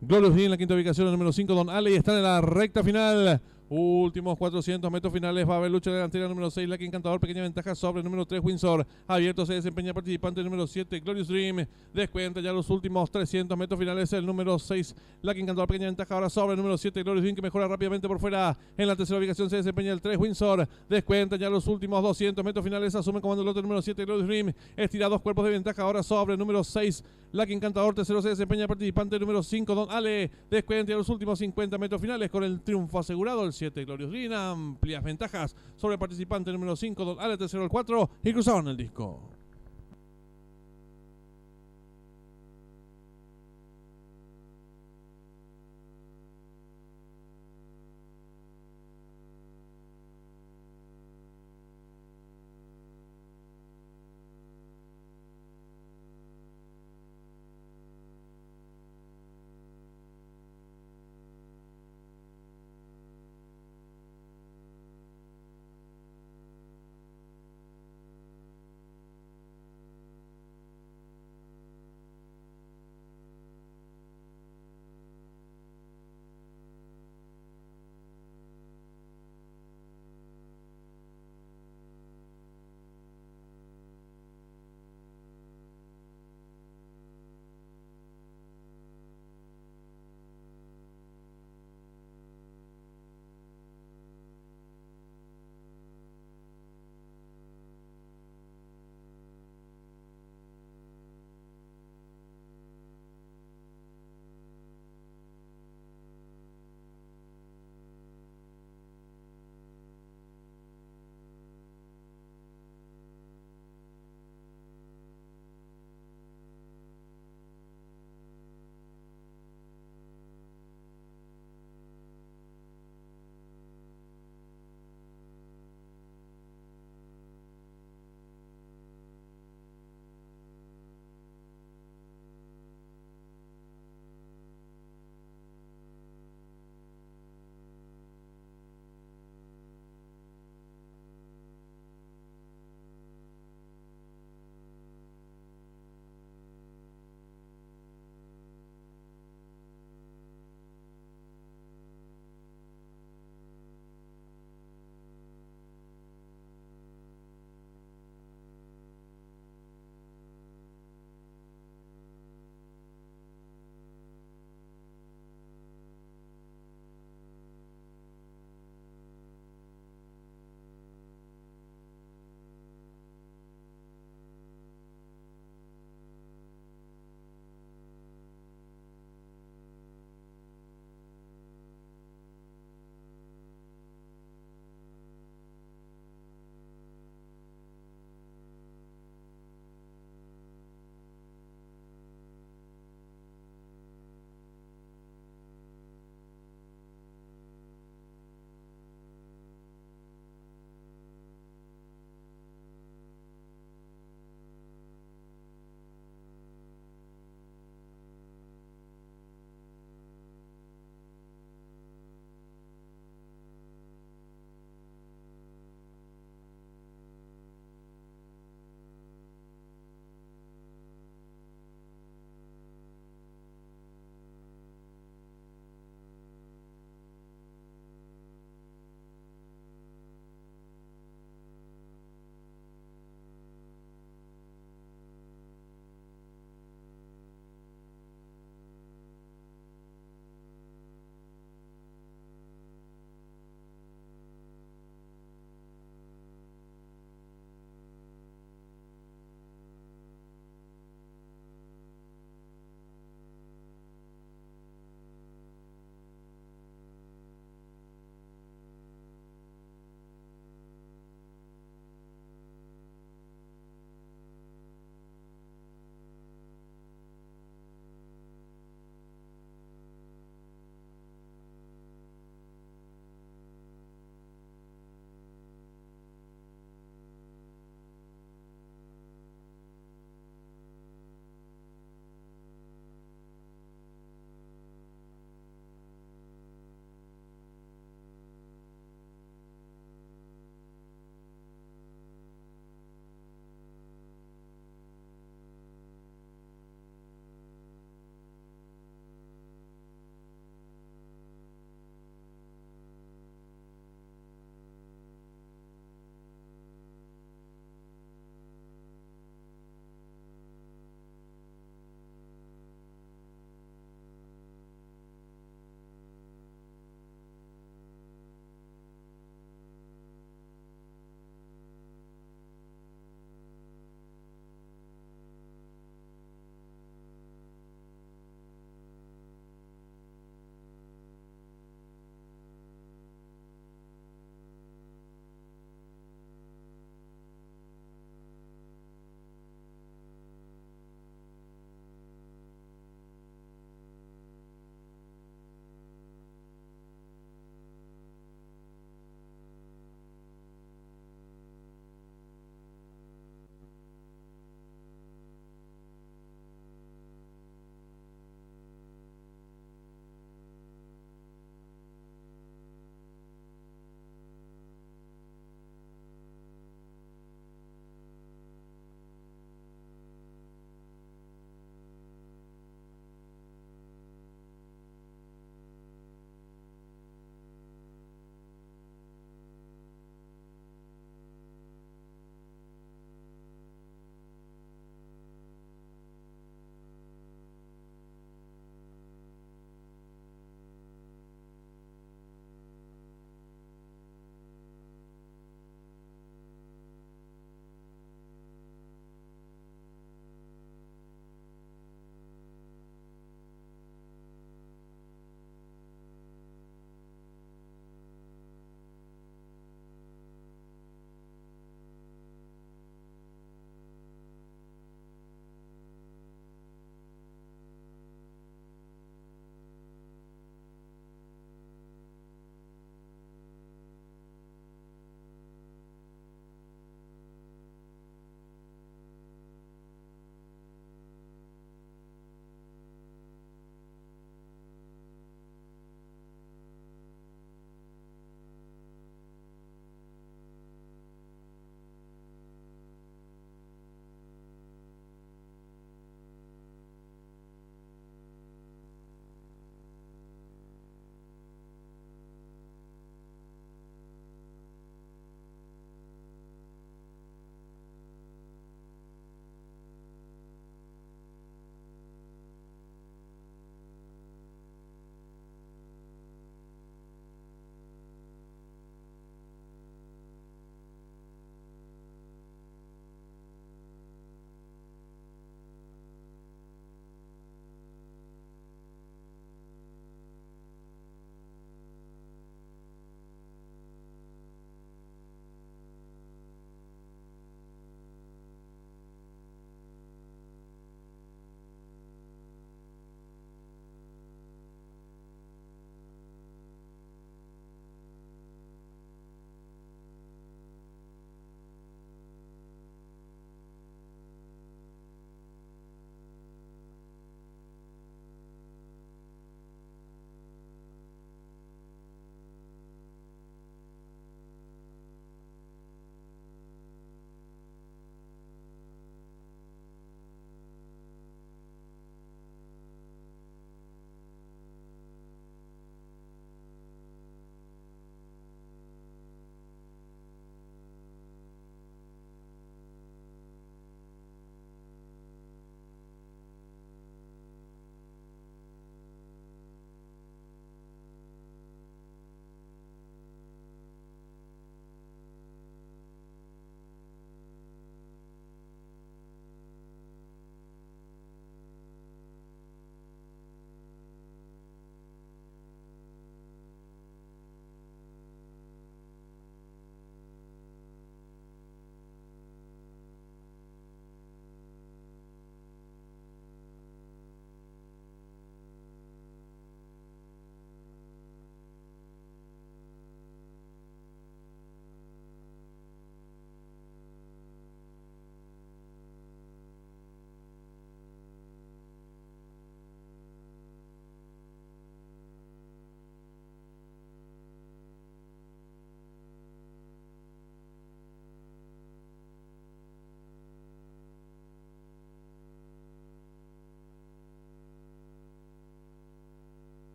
Glorious Dream. En la quinta ubicación el número 5, Don Ale. Y están en la recta final. Últimos 400 metros finales. Va a haber lucha delantera. Número 6, Lucky Encantador. Pequeña ventaja sobre el número 3, Windsor. Abierto se desempeña el participante número 7, Glorious Dream. Descuenta ya los últimos 300 metros finales. El número 6, Lucky Encantador. Pequeña ventaja ahora sobre el número 7, Glorious Dream, que mejora rápidamente por fuera. En la tercera ubicación se desempeña el 3, Windsor. Descuenta ya los últimos 200 metros finales. Asume comando el otro número 7, Glorious Dream. Estira dos cuerpos de ventaja ahora sobre el número 6, Lucky Encantador. Tercero se desempeña el participante número 5, Don Ale. Descuenta ya los últimos 50 metros finales con el triunfo asegurado. El 7, Glorious Dream. Amplias ventajas sobre el participante número 5, Don Ale. Tercero el 4 y cruzaron el disco.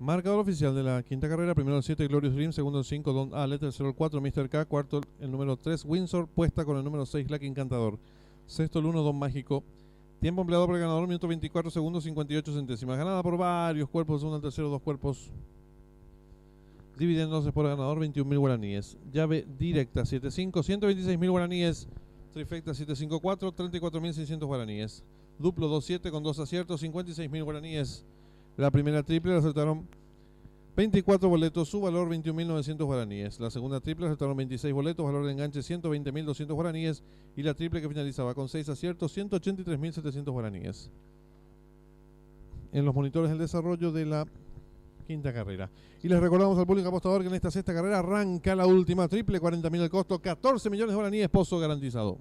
Marcador oficial de la quinta carrera: primero el 7 Glorious Dream, segundo el 5 Don Ale, tercero el 4 Mr. K, cuarto el número 3 Windsor, puesta con el número 6 Lucky Encantador, sexto el 1 Don Mágico. Tiempo empleado por el ganador, minuto 24 segundos 58 centésimas. Ganada por varios cuerpos, segundo al tercero, 2 cuerpos. Dividiéndose por el ganador, 21.000 guaraníes. Llave directa, 7-5, 126.000 guaraníes. Trifecta, 7-5-4, 34.600 guaraníes. Duplo, 2-7 con 2 aciertos, 56.000 guaraníes. La primera triple la acertaron 24 boletos, su valor 21.900 guaraníes. La segunda triple acertaron 26 boletos, valor de enganche 120.200 guaraníes. Y la triple que finalizaba con 6 aciertos, 183.700 guaraníes. En los monitores del desarrollo de la quinta carrera. Y les recordamos al público apostador que en esta sexta carrera arranca la última triple, 40.000 el costo, 14 millones de guaraníes, pozo garantizado.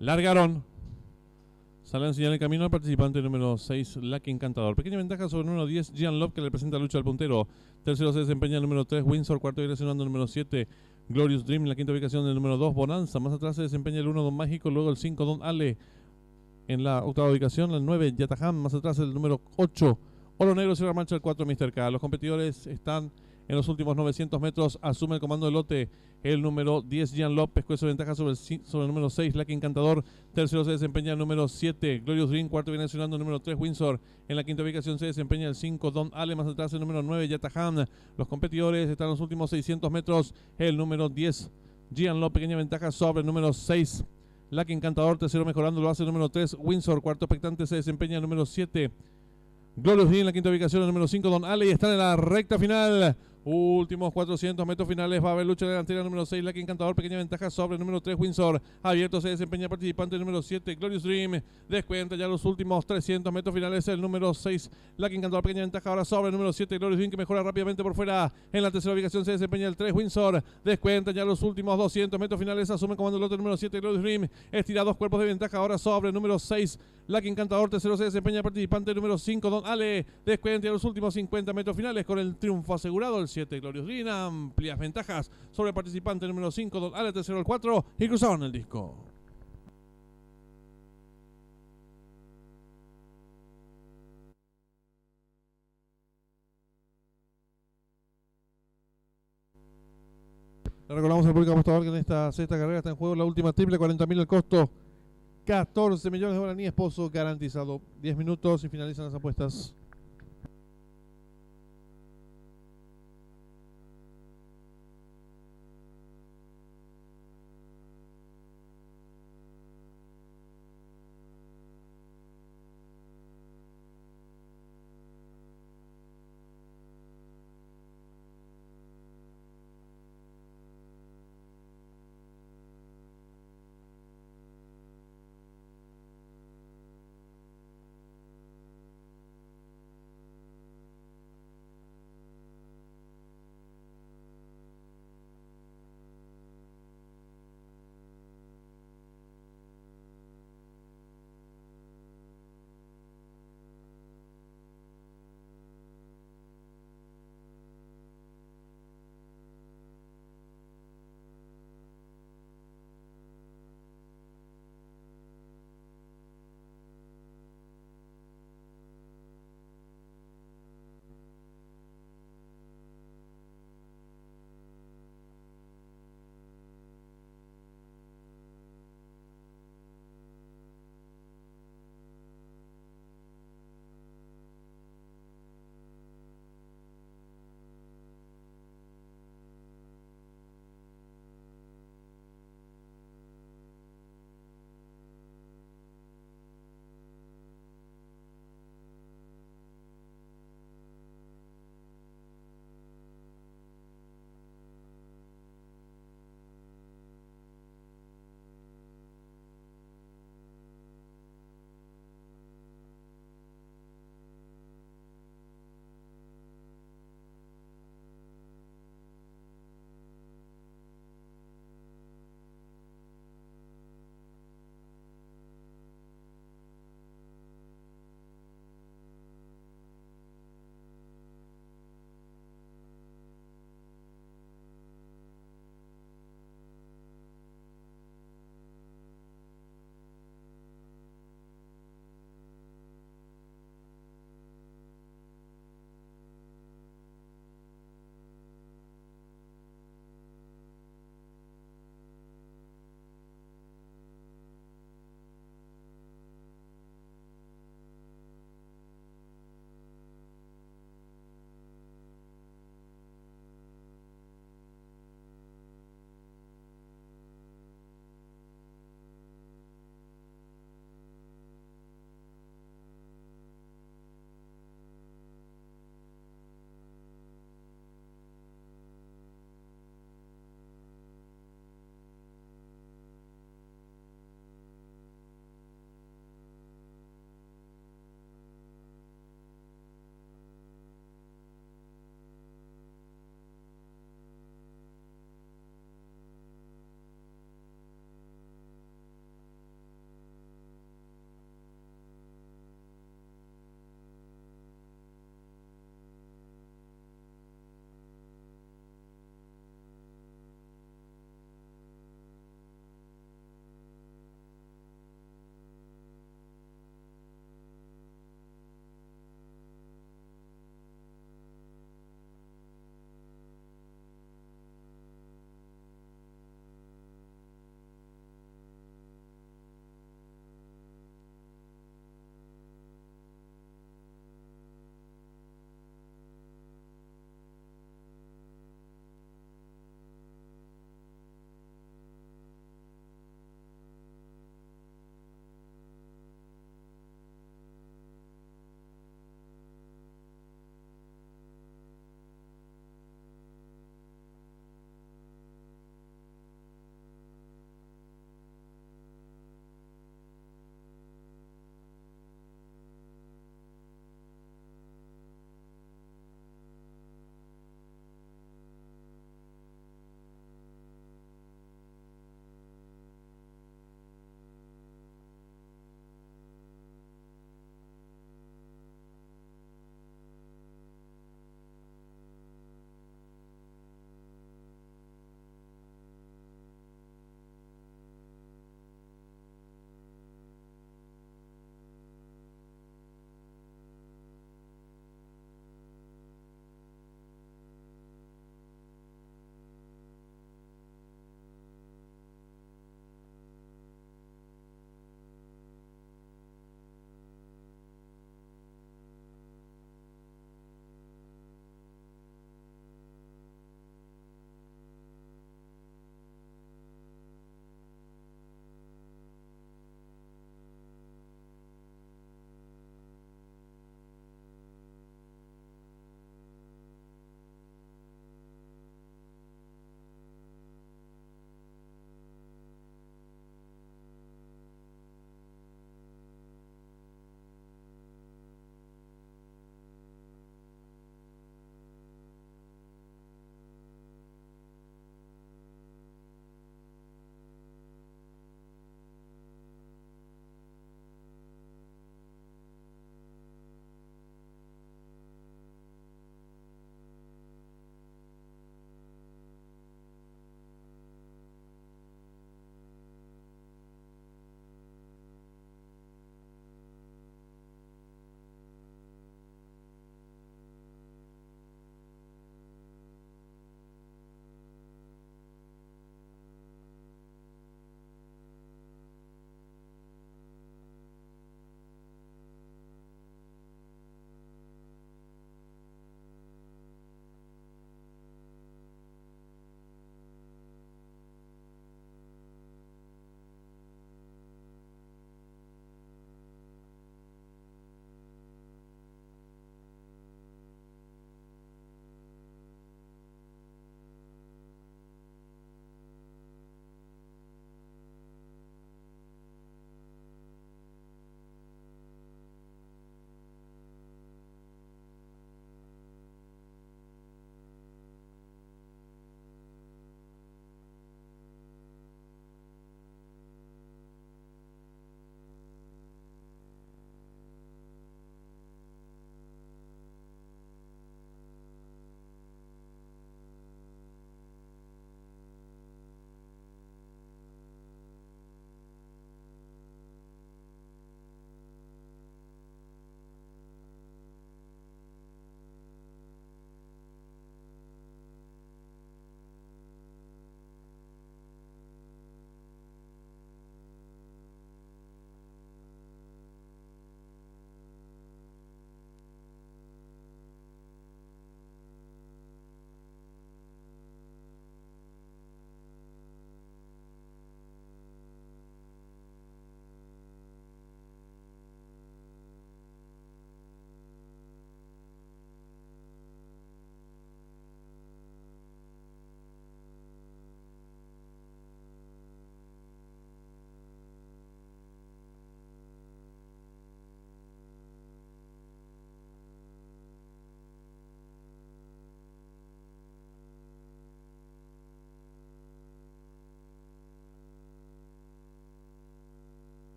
Largaron. Sale a enseñar el camino al participante número 6, Lucky Encantador. Pequeña ventaja sobre el número 10, Gian Love, que le presenta lucha al puntero. Tercero se desempeña el número 3, Windsor. Cuarto direccionando el número 7, Glorious Dream. En la quinta ubicación del número 2, Bonanza. Más atrás se desempeña el 1, Don Mágico. Luego el 5, Don Ale. En la octava ubicación, el 9, Yataham. Más atrás el número 8, Oro Negro. Cierra marcha el 4, Mr. K. Los competidores están en los últimos 900 metros. Asume el comando del lote el número 10, Gian López, con su ventaja sobre el número 6, Lucky Encantador. Tercero se desempeña el número 7, Glorious Dream. Cuarto viene accionando el número 3, Windsor. En la quinta ubicación se desempeña el 5, Don Ale. Más atrás el número 9, Yataham. Los competidores están en los últimos 600 metros. El número 10, Gian López, pequeña ventaja sobre el número 6, Lucky Encantador. Tercero mejorando lo hace el número 3, Windsor. Cuarto expectante se desempeña el número 7, Glorious Dream. En la quinta ubicación el número 5, Don Ale. Y están en la recta final. Últimos 400 metros finales. Va a haber lucha delantera número 6, Lucky Encantador. Pequeña ventaja sobre el número 3, Windsor. Abierto se desempeña el participante número 7, Glorious Dream. Descuenta ya los últimos 300 metros finales el número 6, Lucky Encantador. Pequeña ventaja ahora sobre el número 7, Glorious Dream, que mejora rápidamente por fuera. En la tercera ubicación se desempeña el 3, Windsor. Descuenta ya los últimos 200 metros finales. Asume comando el lote número 7, Glorious Dream. Estira 2 cuerpos de ventaja ahora sobre el número 6, Lucky Encantador. Tercero se desempeña el participante número 5, Don Ale. Descuenta ya los últimos 50 metros finales con el triunfo asegurado el 7, Glorious Dream. Amplias ventajas sobre el participante número 5, Don Ale. Tercero el 4 y cruzaron el disco. Le recordamos al público apostador que en esta sexta carrera está en juego la última triple, 40.000 el costo, 14 millones de guaraníes, pozo garantizado. 10 minutos y finalizan las apuestas.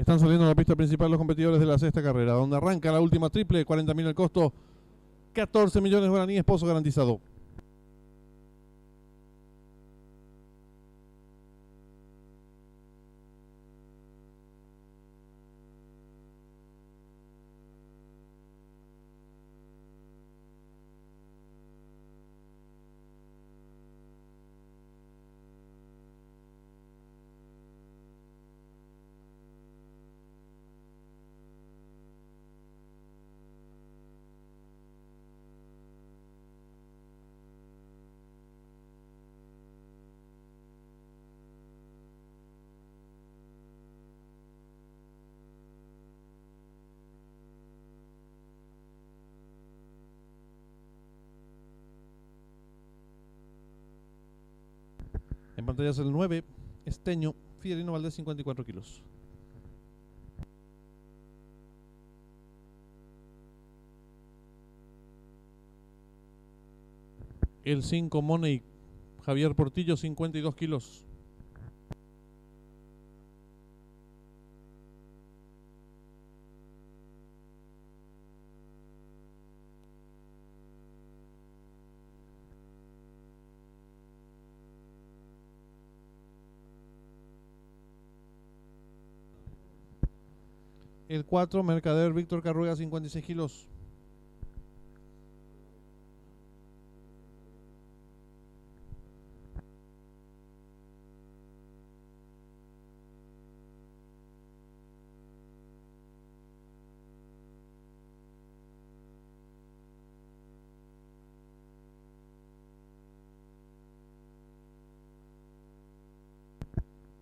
Están saliendo a la pista principal los competidores de la sexta carrera, donde arranca la última triple, 40.000 el costo, 14 millones de guaraníes, pozo garantizado. En pantalla es el 9, Esteño, Fidelino Valdés, 54 kilos. El 5, Money, Javier Portillo, 52 kilos. El 4, Mercader Víctor Carruega, 56 kilos.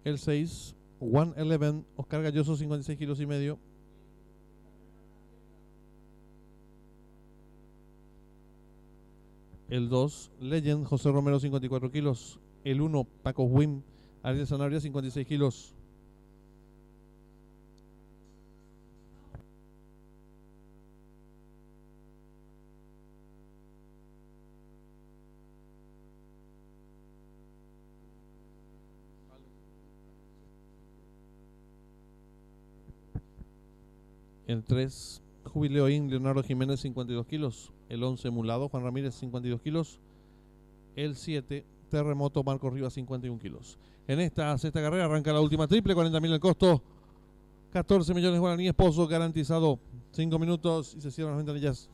El 6, 111, Oscar Galloso, 56 kilos y medio. El 2, Legend, José Romero, 54 kilos. El 1, Paco Wim, Ariel Sanabria, 56 kilos. El 3, Jubileo In, Leonardo Jiménez, 52 kilos. El 11, Mulado, Juan Ramírez, 52 kilos. El 7, Terremoto, Marcos Rivas, 51 kilos. En esta sexta carrera arranca la última triple, 40.000 el costo, 14 millones de guaraníes, pozo garantizado. 5 minutos y se cierran las ventanillas.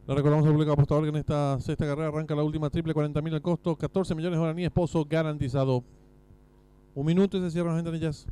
Le recordamos al público apostador que en esta sexta carrera arranca la última triple, 40.000 al costo, 14 millones de guaraníes, pozo garantizado. 1 minuto y se cierran las ventanillas.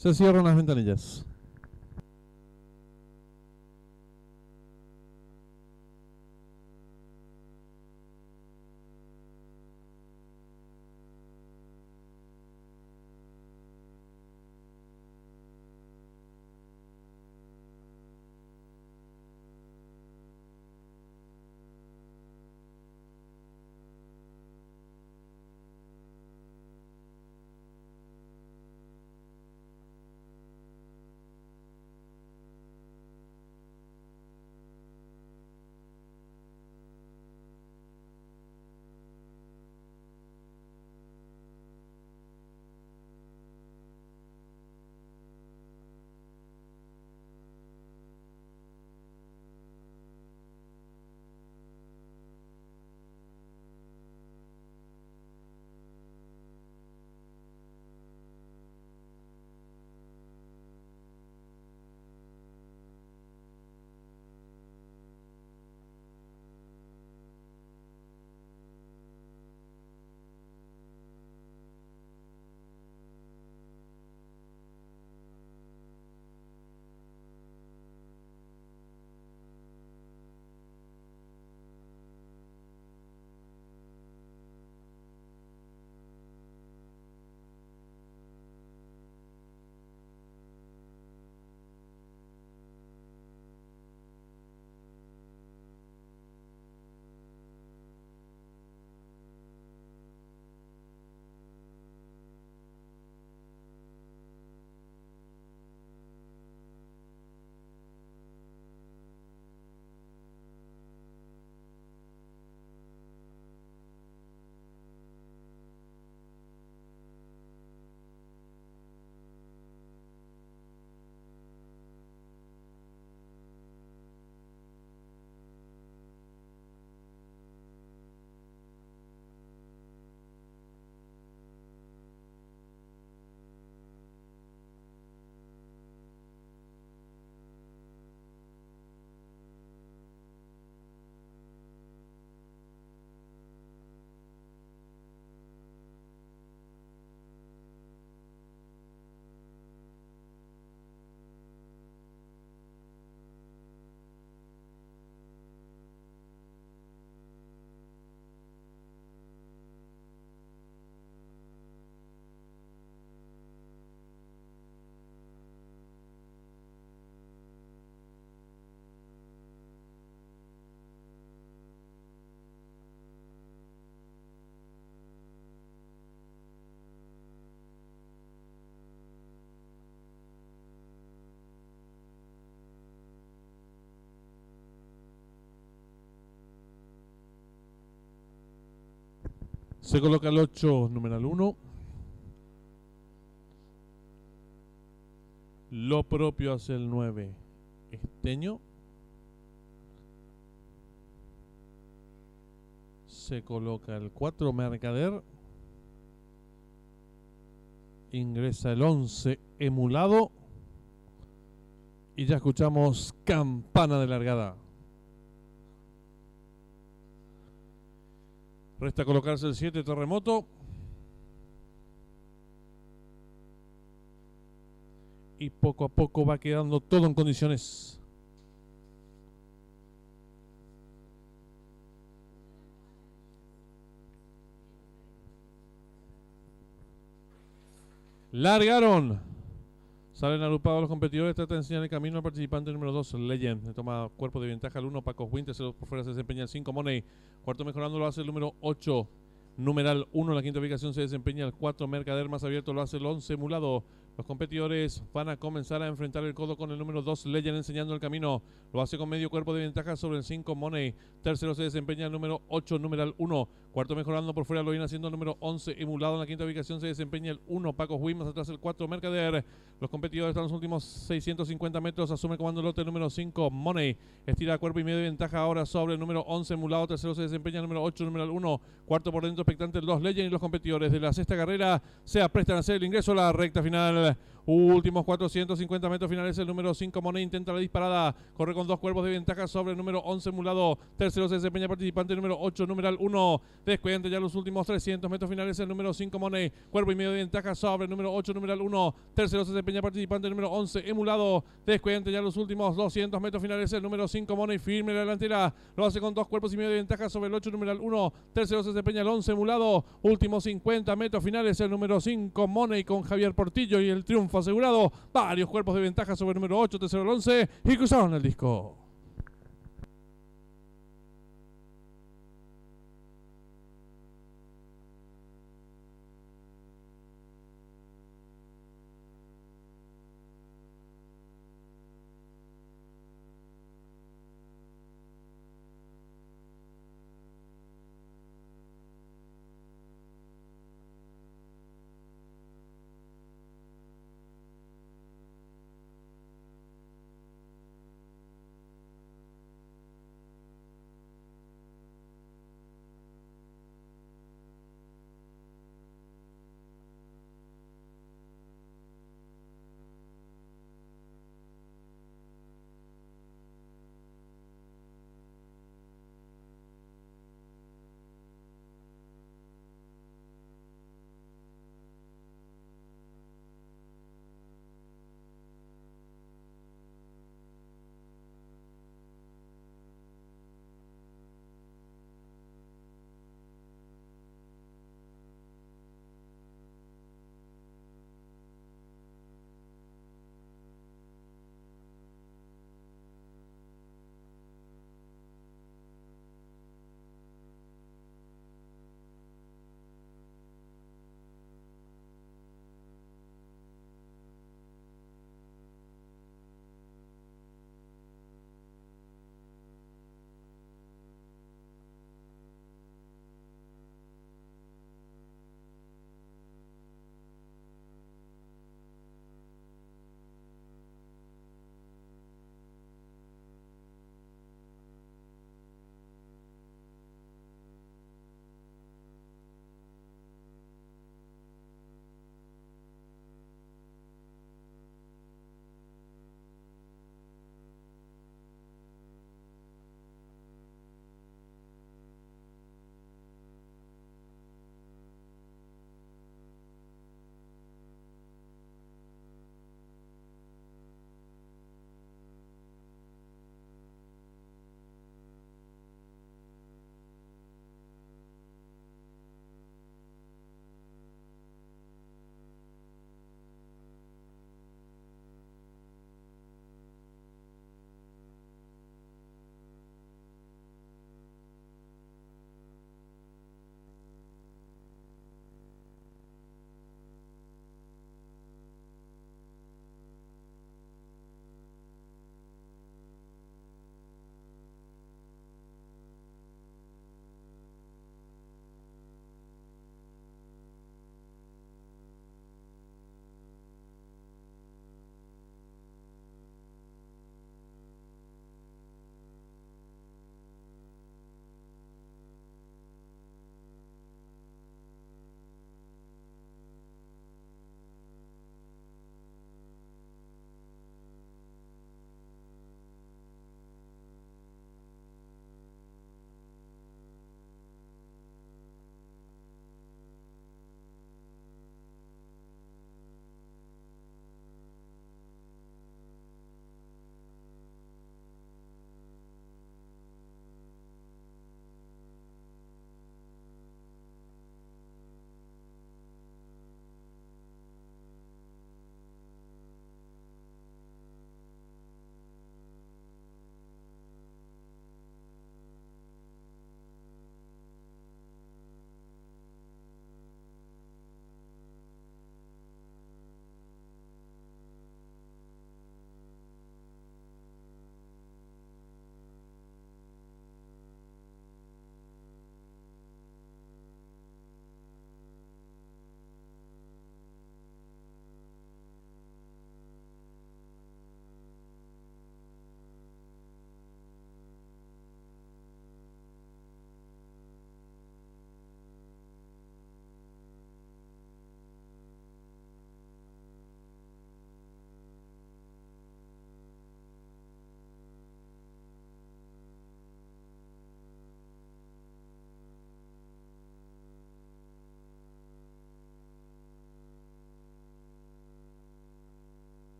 Se cierran las ventanillas. Se coloca el 8, numeral 1. Lo propio hace el 9, Esteño. Se coloca el 4, Mercader. Ingresa el 11, Emulado. Y ya escuchamos campana de largada. Resta colocarse el 7, Terremoto. Y poco a poco va quedando todo en condiciones. Largaron. Salen agrupados los competidores. Trata de enseñar el camino al participante número 2, Legend. Toma cuerpo de ventaja el 1, Paco Win. Tercero por fuera se desempeña el 5, Money. Cuarto mejorando lo hace el número 8, numeral 1. En la quinta ubicación se desempeña el 4, Mercader. Más abierto lo hace el 11, Emulado. Los competidores van a comenzar a enfrentar el codo con el número 2, Legend, enseñando el camino. Lo hace con medio cuerpo de ventaja sobre el 5, Money. Tercero se desempeña el número 8, numeral 1. Cuarto mejorando por fuera lo viene haciendo el número 11, Emulado. En la quinta ubicación se desempeña el 1, Paco Win. Más atrás el 4, Mercader. Los competidores están en los últimos 650 metros. Asume el comando el lote el número 5, Money. Estira cuerpo y medio de ventaja ahora sobre el número 11, Emulado. Tercero se desempeña el número 8, numeral 1. Cuarto por dentro expectante el 2, Legend. Y los competidores de la sexta carrera se aprestan a hacer el ingreso a la recta final. final. Últimos 450 metros finales, el número 5 Money intenta la disparada, corre con 2 cuerpos de ventaja sobre el número 11 Mulado, tercero se desempeña participante número 8 numeral 1, descuenta ya los últimos 300 metros finales, el número 5 Money, cuerpo y medio de ventaja sobre el número 8 numeral 1, tercero se desempeña participante número 11 Emulado, descuenta ya los últimos 200 metros finales, el número 5 Money, firme la delantera, lo hace con 2 cuerpos y medio de ventaja sobre el 8 numeral 1, tercero se desempeña el 11 Emulado, últimos 50 metros finales, el número 5 Money con Javier Portillo y el triunfo asegurado, varios cuerpos de ventaja sobre el número 8, tercero el 11 y cruzaron el disco.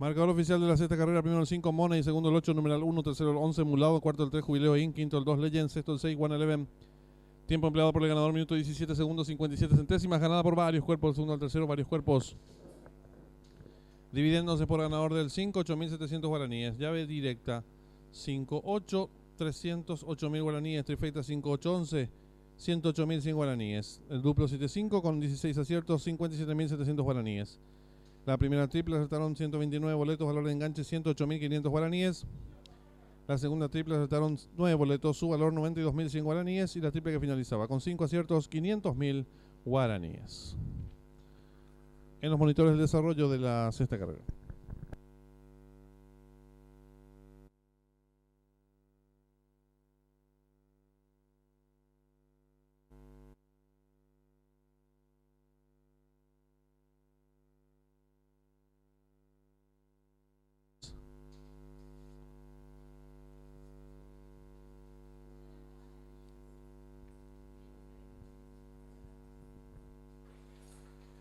Marcador oficial de la sexta carrera: primero el 5 Money, segundo el 8 numeral 1, tercero el 11 Mulado, cuarto el 3 Jubileo In, quinto el 2 Legend, sexto el 6 111. Tiempo empleado por el ganador, minuto 17 segundos 57 centésimas, ganada por varios cuerpos, segundo al tercero, varios cuerpos. Dividiéndose por ganador del 5, 8.700 guaraníes. Llave directa, 5-8, 308.000 guaraníes. Trifecta 5-8-11, 108.100 guaraníes. El duplo 7-5 con 16 aciertos, 57.700 guaraníes. La primera triple acertaron 129 boletos, valor de enganche 108.500 guaraníes. La segunda triple acertaron 9 boletos, su valor 92.100 guaraníes. Y la triple que finalizaba con 5 aciertos, 500.000 guaraníes. En los monitores de desarrollo de la sexta carrera.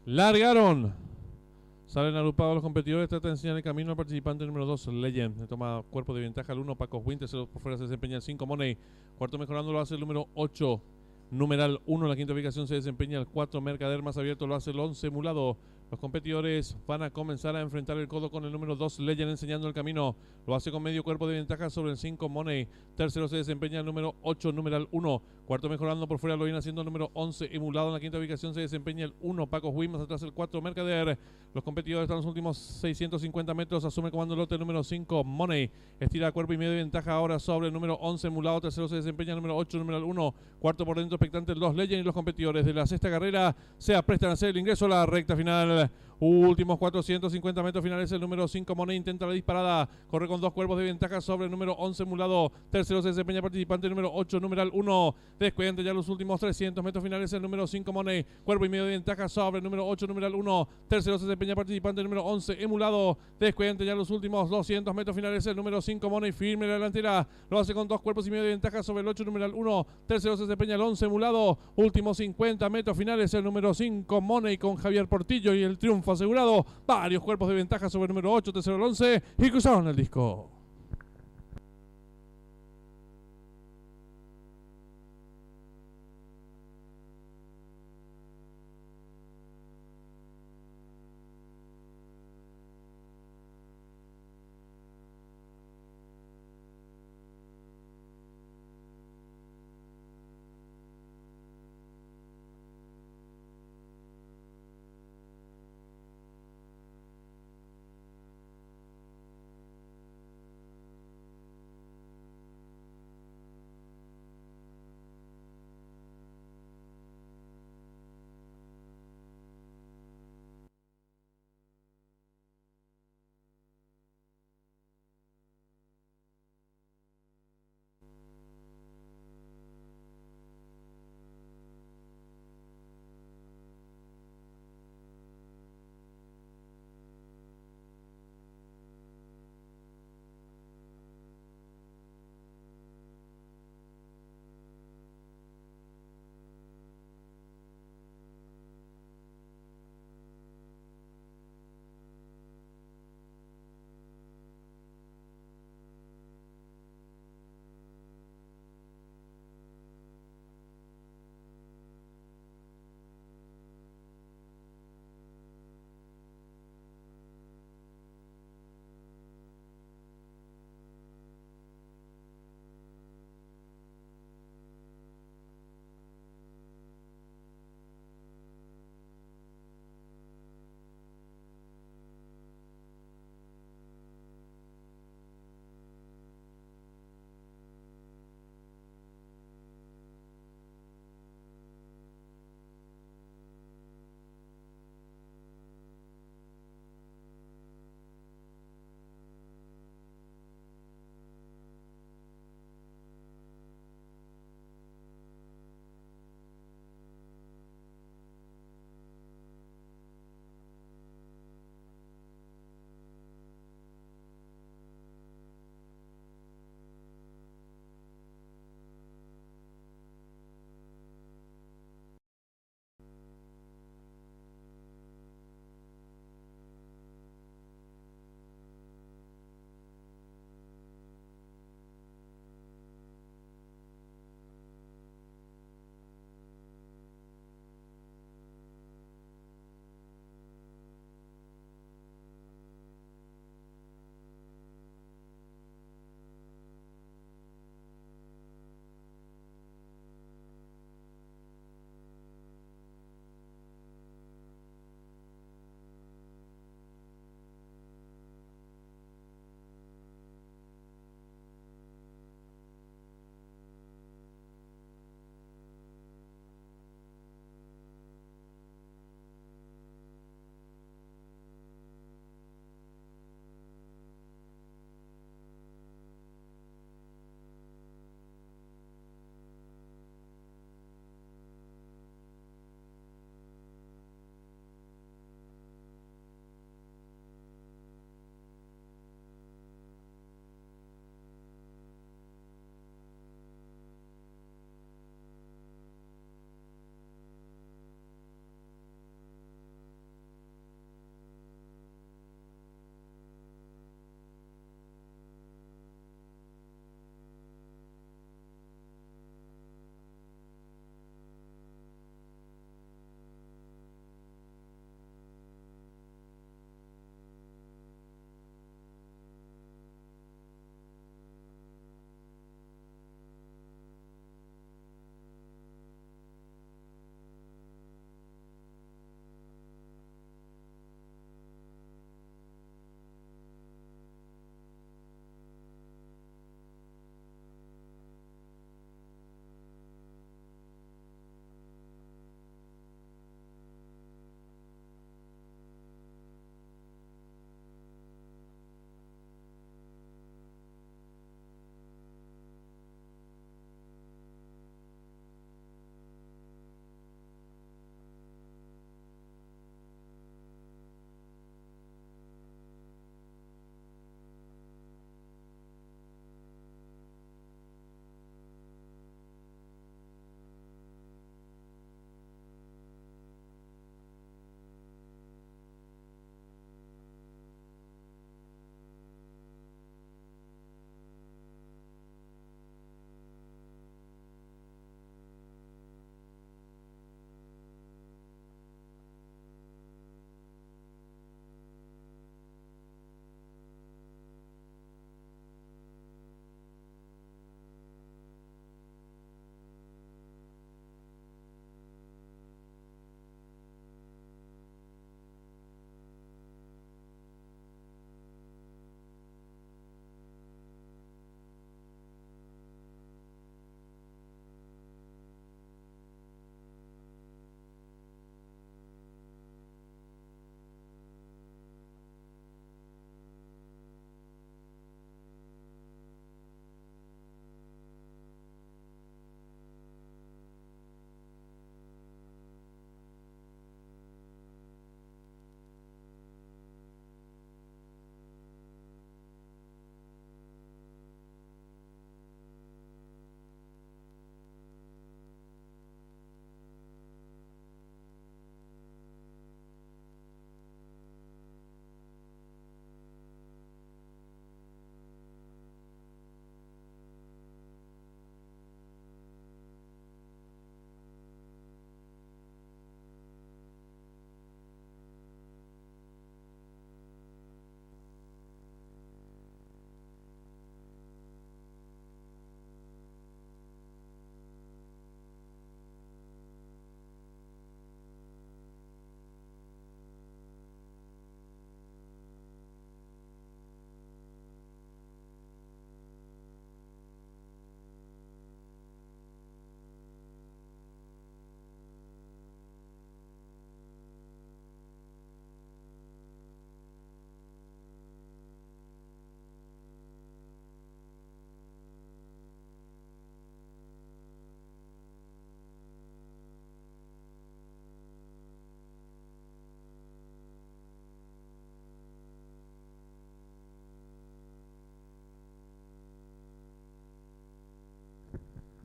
Largaron. Salen agrupados los competidores. Trata de enseñar el camino al participante número 2, Legend. Le toma cuerpo de ventaja el 1, Paco Win. Tercero por fuera se desempeña el 5, Money. Cuarto mejorando lo hace el número 8, numeral 1. En la quinta ubicación se desempeña el 4, Mercader. Más abierto lo hace el 11, Mulado. Los competidores van a comenzar a enfrentar el codo con el número 2, Legend, enseñando el camino. Lo hace con medio cuerpo de ventaja sobre el 5, Money. Tercero se desempeña el número 8, numeral 1. Cuarto mejorando por fuera lo viene haciendo el número 11, Emulado. En la quinta ubicación se desempeña el 1, Paco Win. Más atrás el 4, Mercader. Los competidores están en los últimos 650 metros. Asume comando el lote el número 5, Money. Estira cuerpo y medio de ventaja ahora sobre el número 11, Emulado. Tercero se desempeña el número 8, numeral 1. Cuarto por dentro expectante el 2, Legend. Y los competidores de la sexta carrera se aprestan a hacer el ingreso a la recta final. Últimos 450 metros finales, el número 5, Money, intenta la disparada, corre con dos cuerpos de ventaja sobre el número 11, Mulado. Tercero se desempeña participante número 8, numeral 1. Descuente ya los últimos 300 metros finales, el número 5, Money, cuerpo y medio de ventaja sobre el número 8, numeral 1. Tercero se desempeña participante número 11, Emulado. Descuente ya los últimos 200 metros finales, el número 5, Money, firme la delantera, lo hace con dos cuerpos y medio de ventaja sobre el 8, numeral 1. Tercero se desempeña el 11, Emulado. Últimos 50 metros finales, el número 5, Money, con Javier Portillo y el triunfo asegurado. Varios cuerpos de ventaja sobre el número 8, tercero el 11 y cruzaron el disco.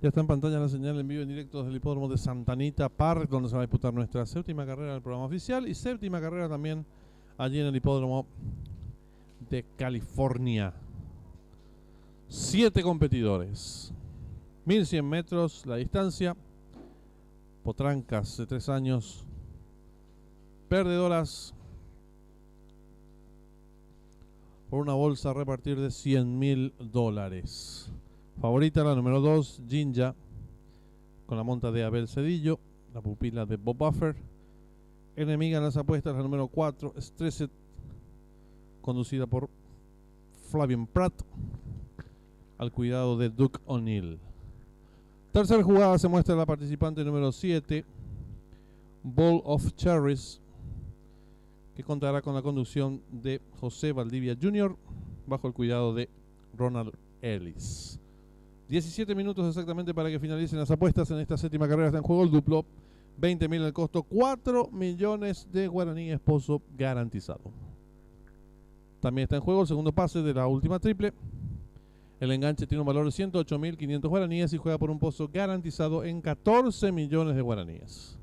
Ya está en pantalla la señal en vivo en directo desde el hipódromo de Santa Anita Park, donde se va a disputar nuestra séptima carrera del programa oficial y séptima carrera también allí en el hipódromo de California. 7 competidores, 1100 metros la distancia, potrancas de 3 años, perdedoras por una bolsa a repartir de $100.000. Favorita la número 2, Jinja, con la monta de Abel Cedillo, la pupila de Bob Buffer. Enemiga en las apuestas la número 4, Stressed, conducida por Flavian Pratt, al cuidado de Duke O'Neill. Tercera jugada se muestra la participante número 7, Bowl of Cherries, que contará con la conducción de José Valdivia Jr. bajo el cuidado de Ronald Ellis. 17 minutos exactamente para que finalicen las apuestas en esta séptima carrera. Está en juego el duplo, 20.000 el costo, 4 millones de guaraníes pozo garantizado. También está en juego el segundo pase de la última triple. El enganche tiene un valor de 108.500 guaraníes y juega por un pozo garantizado en 14 millones de guaraníes.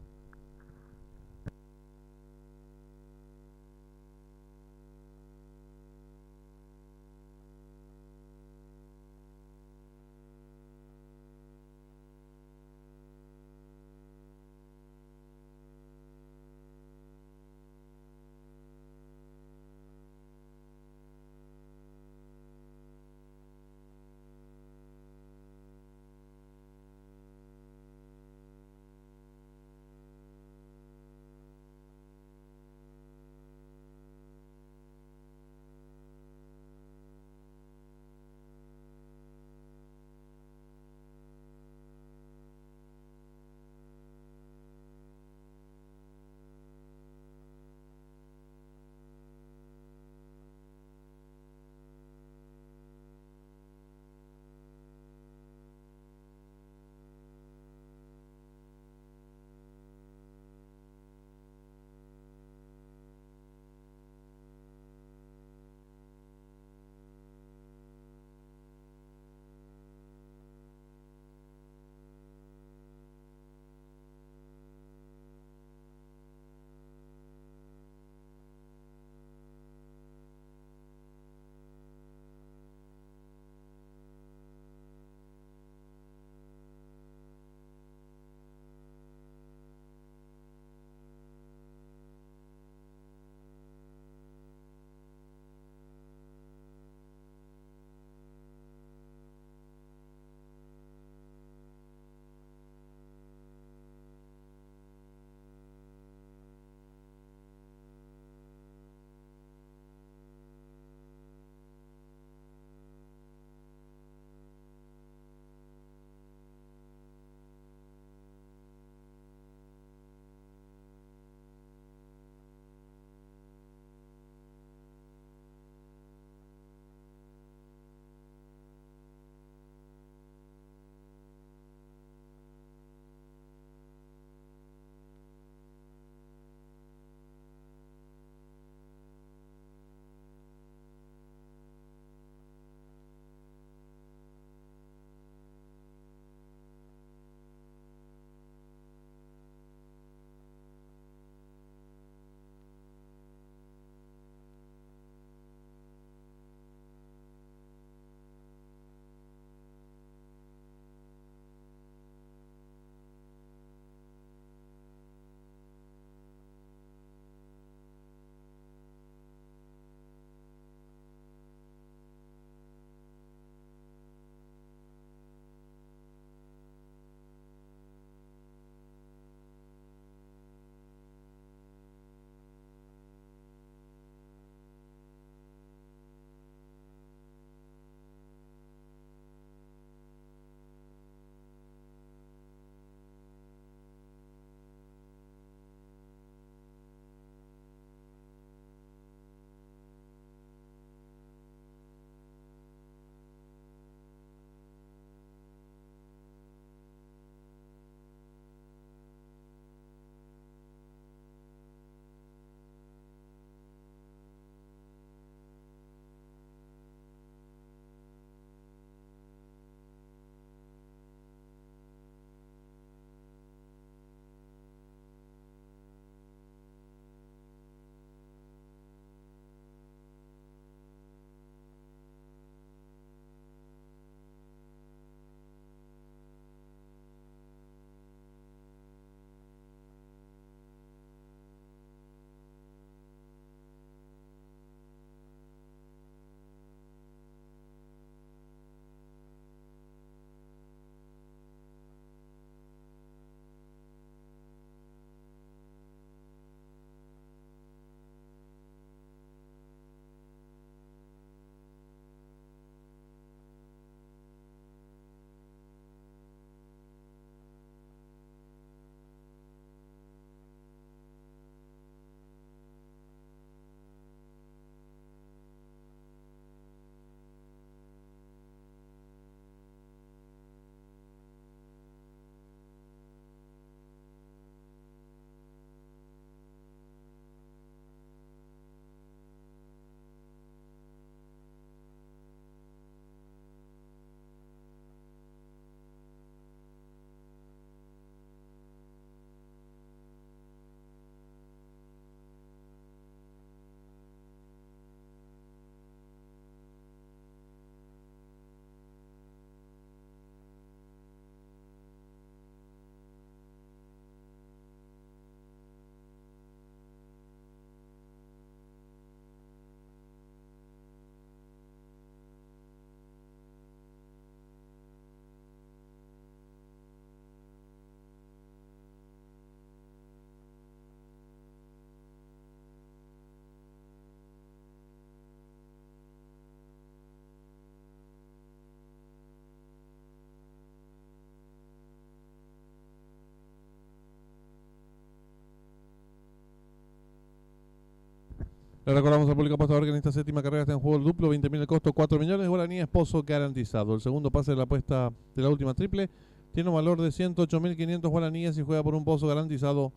Le recordamos al público apostador que en esta séptima carrera está en juego el duplo, 20.000 el costo, 4 millones de guaraníes, pozo garantizado. El segundo pase de la apuesta de la última triple tiene un valor de 108.500 guaraníes y juega por un pozo garantizado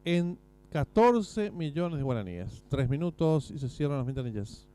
en 14 millones de guaraníes. 3 minutos y se cierran las ventanillas.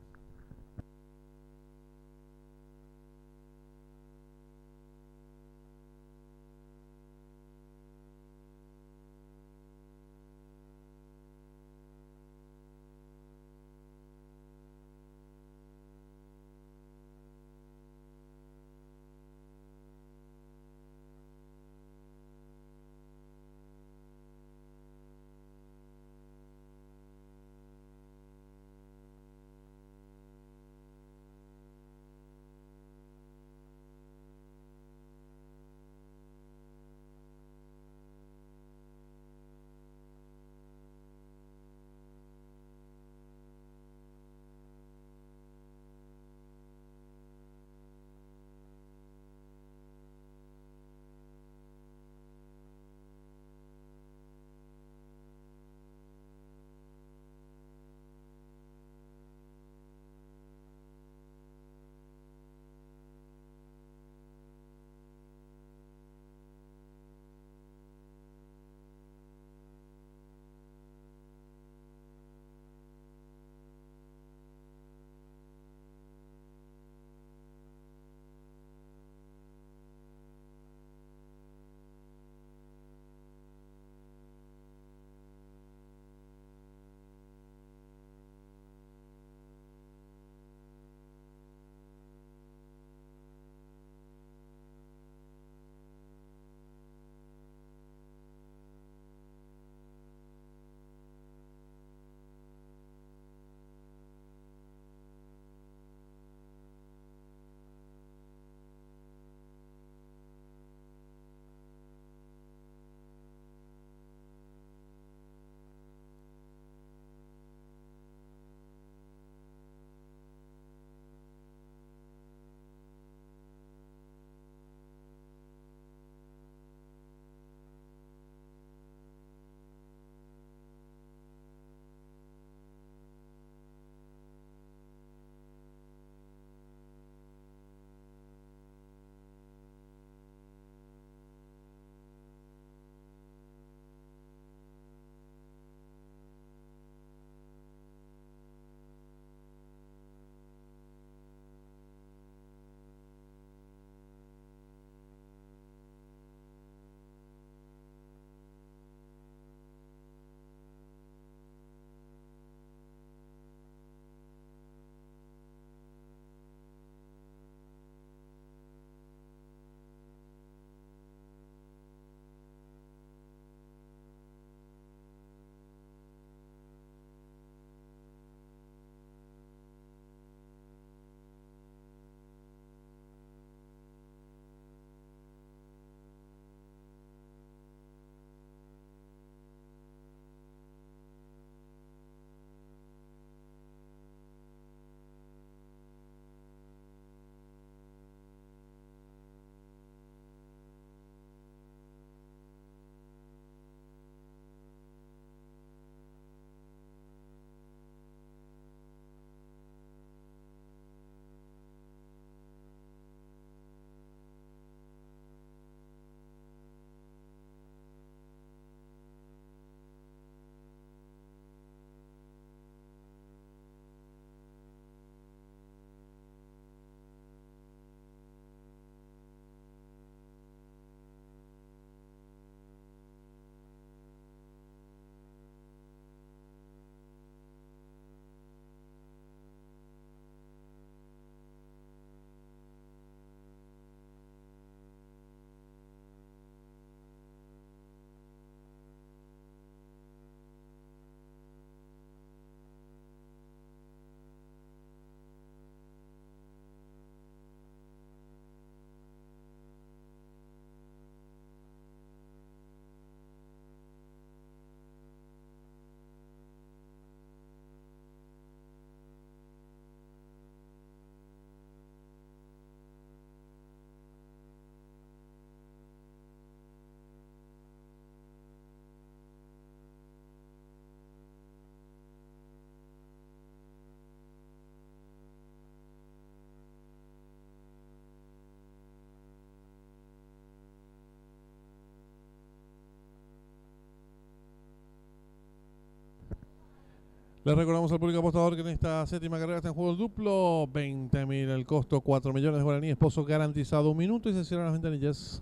Les recordamos al público apostador que en esta séptima carrera está en juego el duplo. 20.000 el costo, 4 millones de guaraníes, pozo garantizado 1 minuto y se cierran las ventanillas.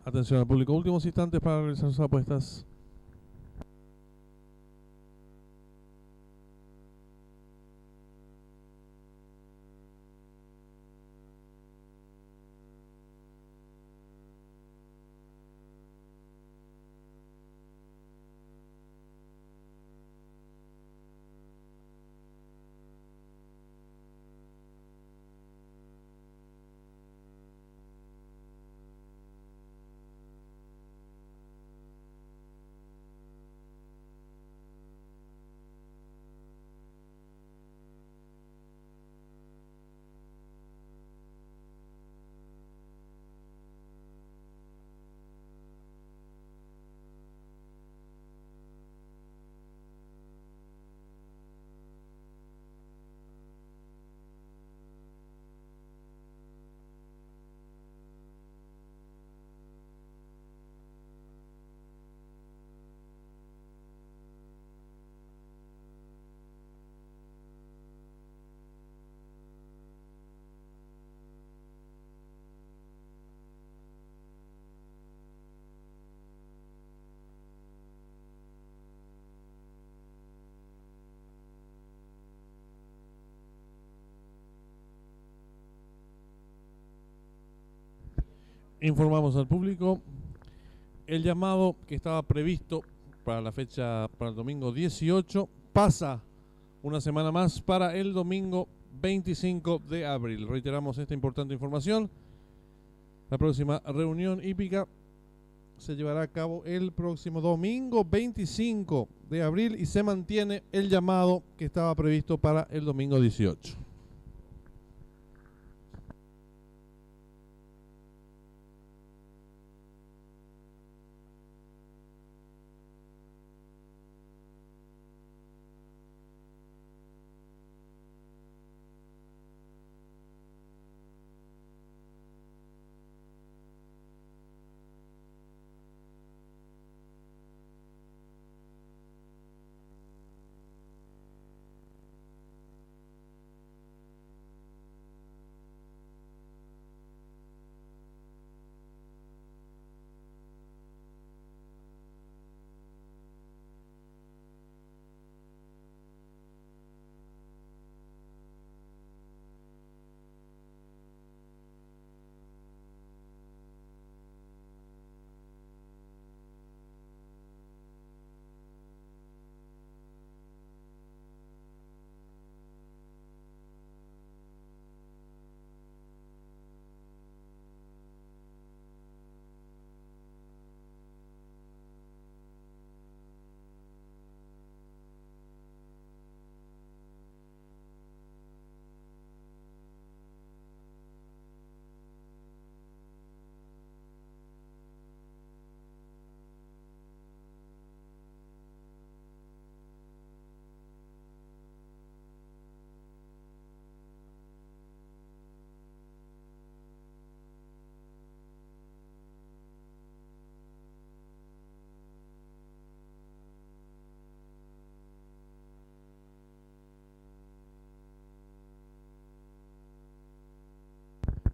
Atención al público, últimos instantes para realizar sus apuestas. Informamos al público el llamado que estaba previsto para la fecha, para el domingo 18, pasa una semana más para el domingo 25 de abril. Reiteramos esta importante información. La próxima reunión hípica se llevará a cabo el próximo domingo 25 de abril y se mantiene el llamado que estaba previsto para el domingo 18.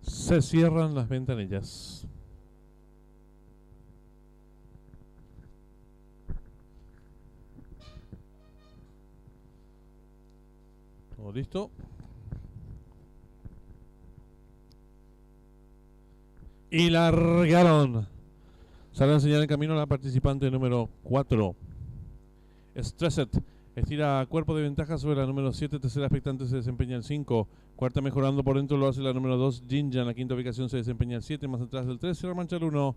Se cierran las ventanillas. Todo listo. Y largaron. Sale a enseñar el camino a la participante número 4. Stressed. Estira cuerpo de ventaja sobre la número 7. Tercera expectante se desempeña el 5. Cuarta mejorando por dentro lo hace la número 2. Jinja. En la quinta ubicación se desempeña el 7. Más atrás del 3. Cierra mancha el 1.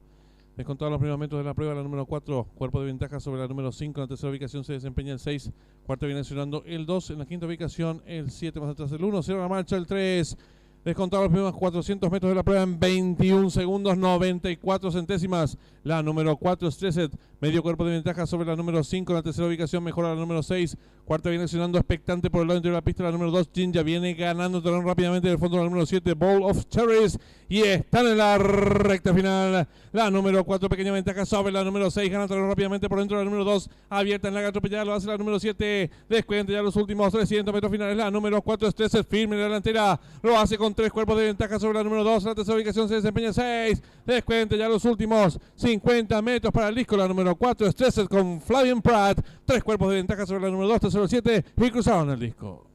Descontado los primeros metros de la prueba la número 4. Cuerpo de ventaja sobre la número 5. En la tercera ubicación se desempeña el 6. Cuarta viene accionando el 2. En la quinta ubicación el 7. Más atrás del 1. Cierra la marcha el 3. Descontado los primeros 400 metros de la prueba en 21 segundos 94 centésimas. La número 4, Stressed. Medio cuerpo de ventaja sobre la número 5. En la tercera ubicación mejora la número 6. Cuarta viene accionando expectante por el lado interior de la pista. La número 2, Jinja. Viene ganando terreno rápidamente del fondo la número 7, Bowl of Cherries. Y están en la recta final. La número 4, pequeña ventaja sobre la número 6. Gana terreno rápidamente por dentro de la número 2. Abierta en la atropellada. Lo hace la número 7. Descuenta ya los últimos 300 metros finales. La número 4, Stressed. Firme en la delantera. Lo hace con 3 cuerpos de ventaja sobre la número 2. En la tercera ubicación se desempeña 6. Descuenta ya los últimos 50 metros para el disco. La número 4, Stressed con Flavian Pratt. 3 cuerpos de ventaja sobre la número 2, tercero 7 y cruzaron el disco.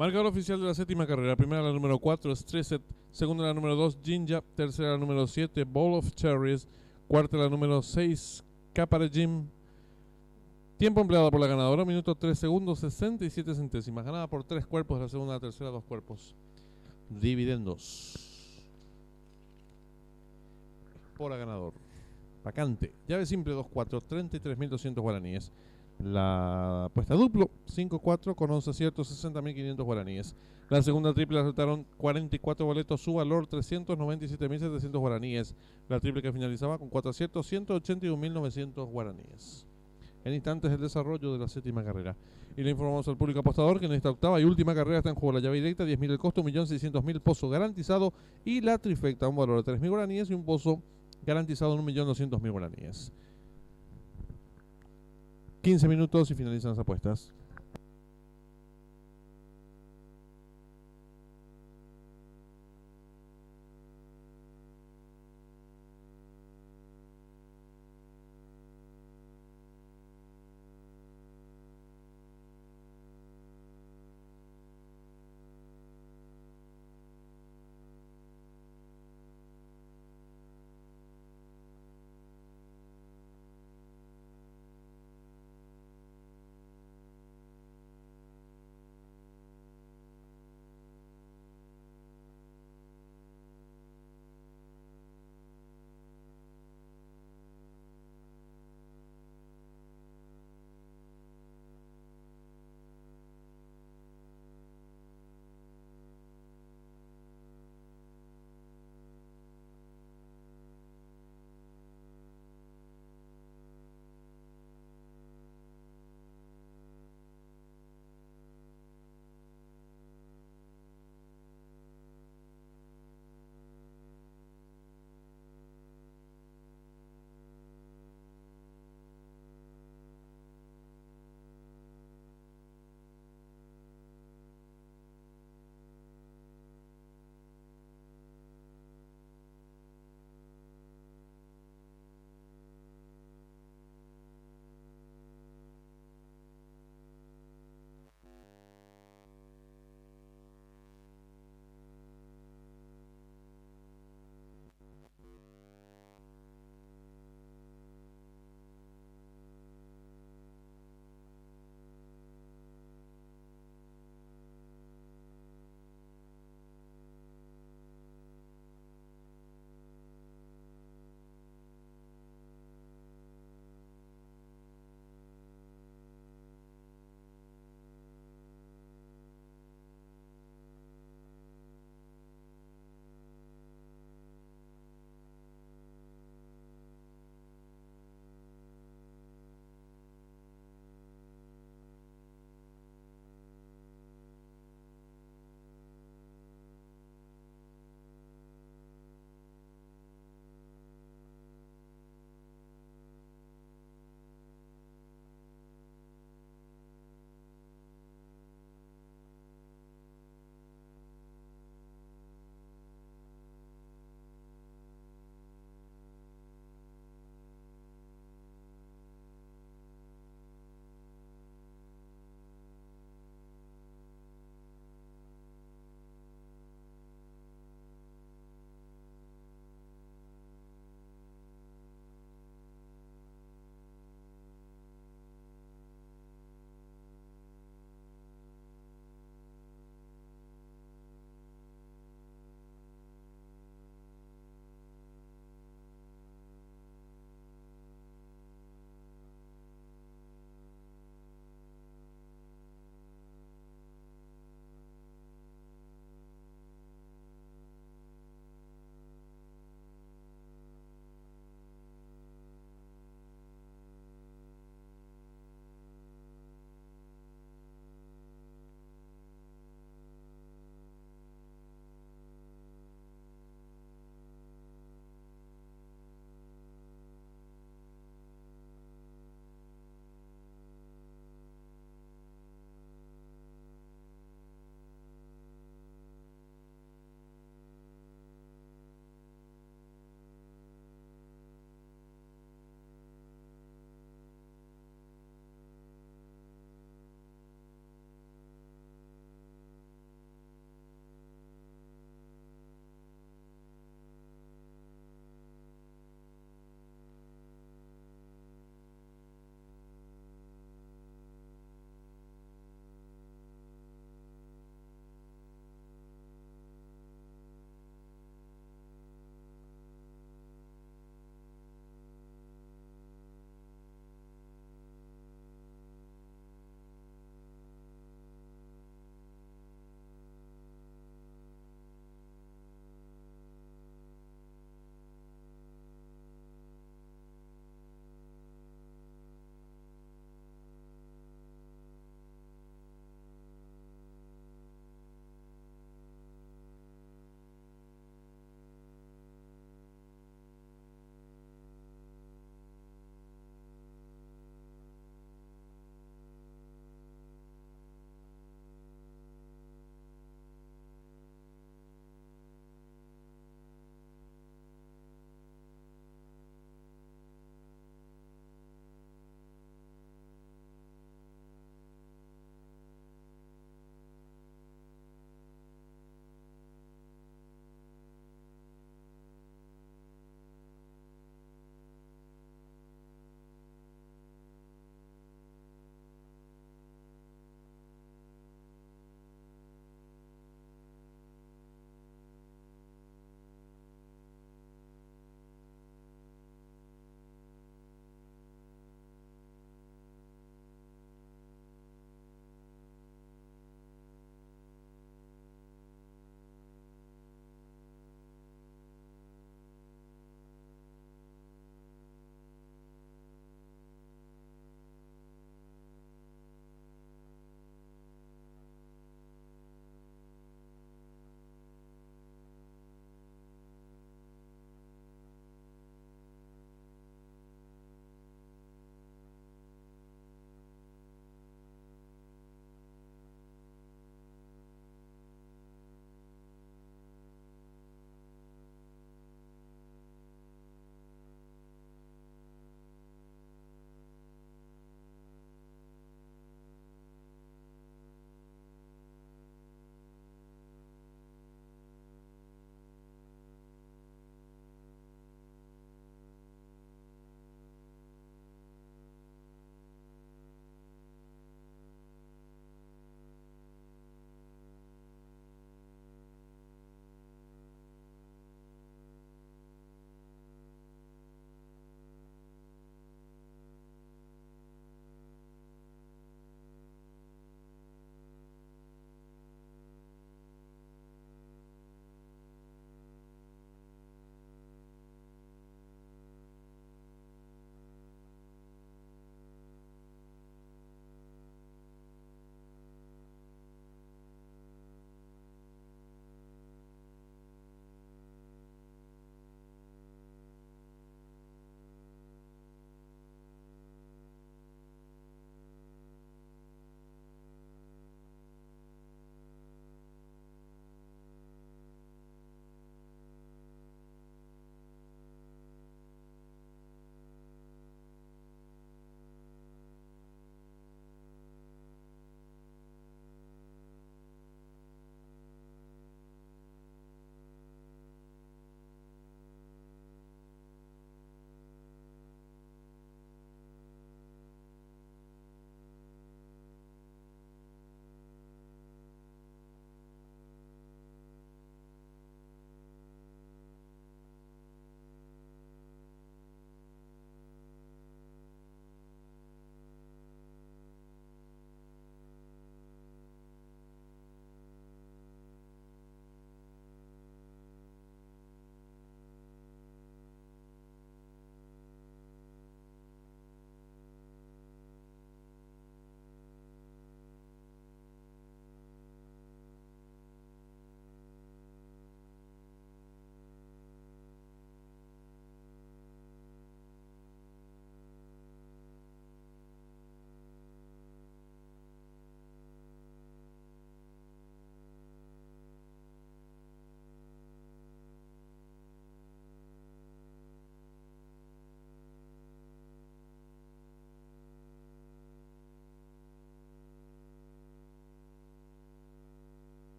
Marcador oficial de la séptima carrera. Primera la número 4, Stressed. Segunda la número 2, Jinja. Tercera la número 7, Bowl of Cherries. Cuarta la número 6, Capare Jim. Tiempo empleado por la ganadora, minuto 3 segundos 67 centésimas. Ganada por 3 cuerpos, la segunda, la tercera, 2 cuerpos. Dividendos. Por a ganador. Vacante. Llave simple 2-4, 33.200 guaraníes. La apuesta duplo 5-4 con 11 aciertos, 60.500 guaraníes. La segunda triple acertaron 44 boletos, su valor 397.700 guaraníes. La triple que finalizaba con 4 aciertos, 181.900 guaraníes. En instantes el desarrollo de la séptima carrera. Y le informamos al público apostador que en esta octava y última carrera está en juego la llave directa, 10.000 el costo, 1.600.000 pozo garantizado, y la trifecta, un valor de 3.000 guaraníes y un pozo garantizado en 1.200.000 guaraníes. 15 minutos y finalizan las apuestas.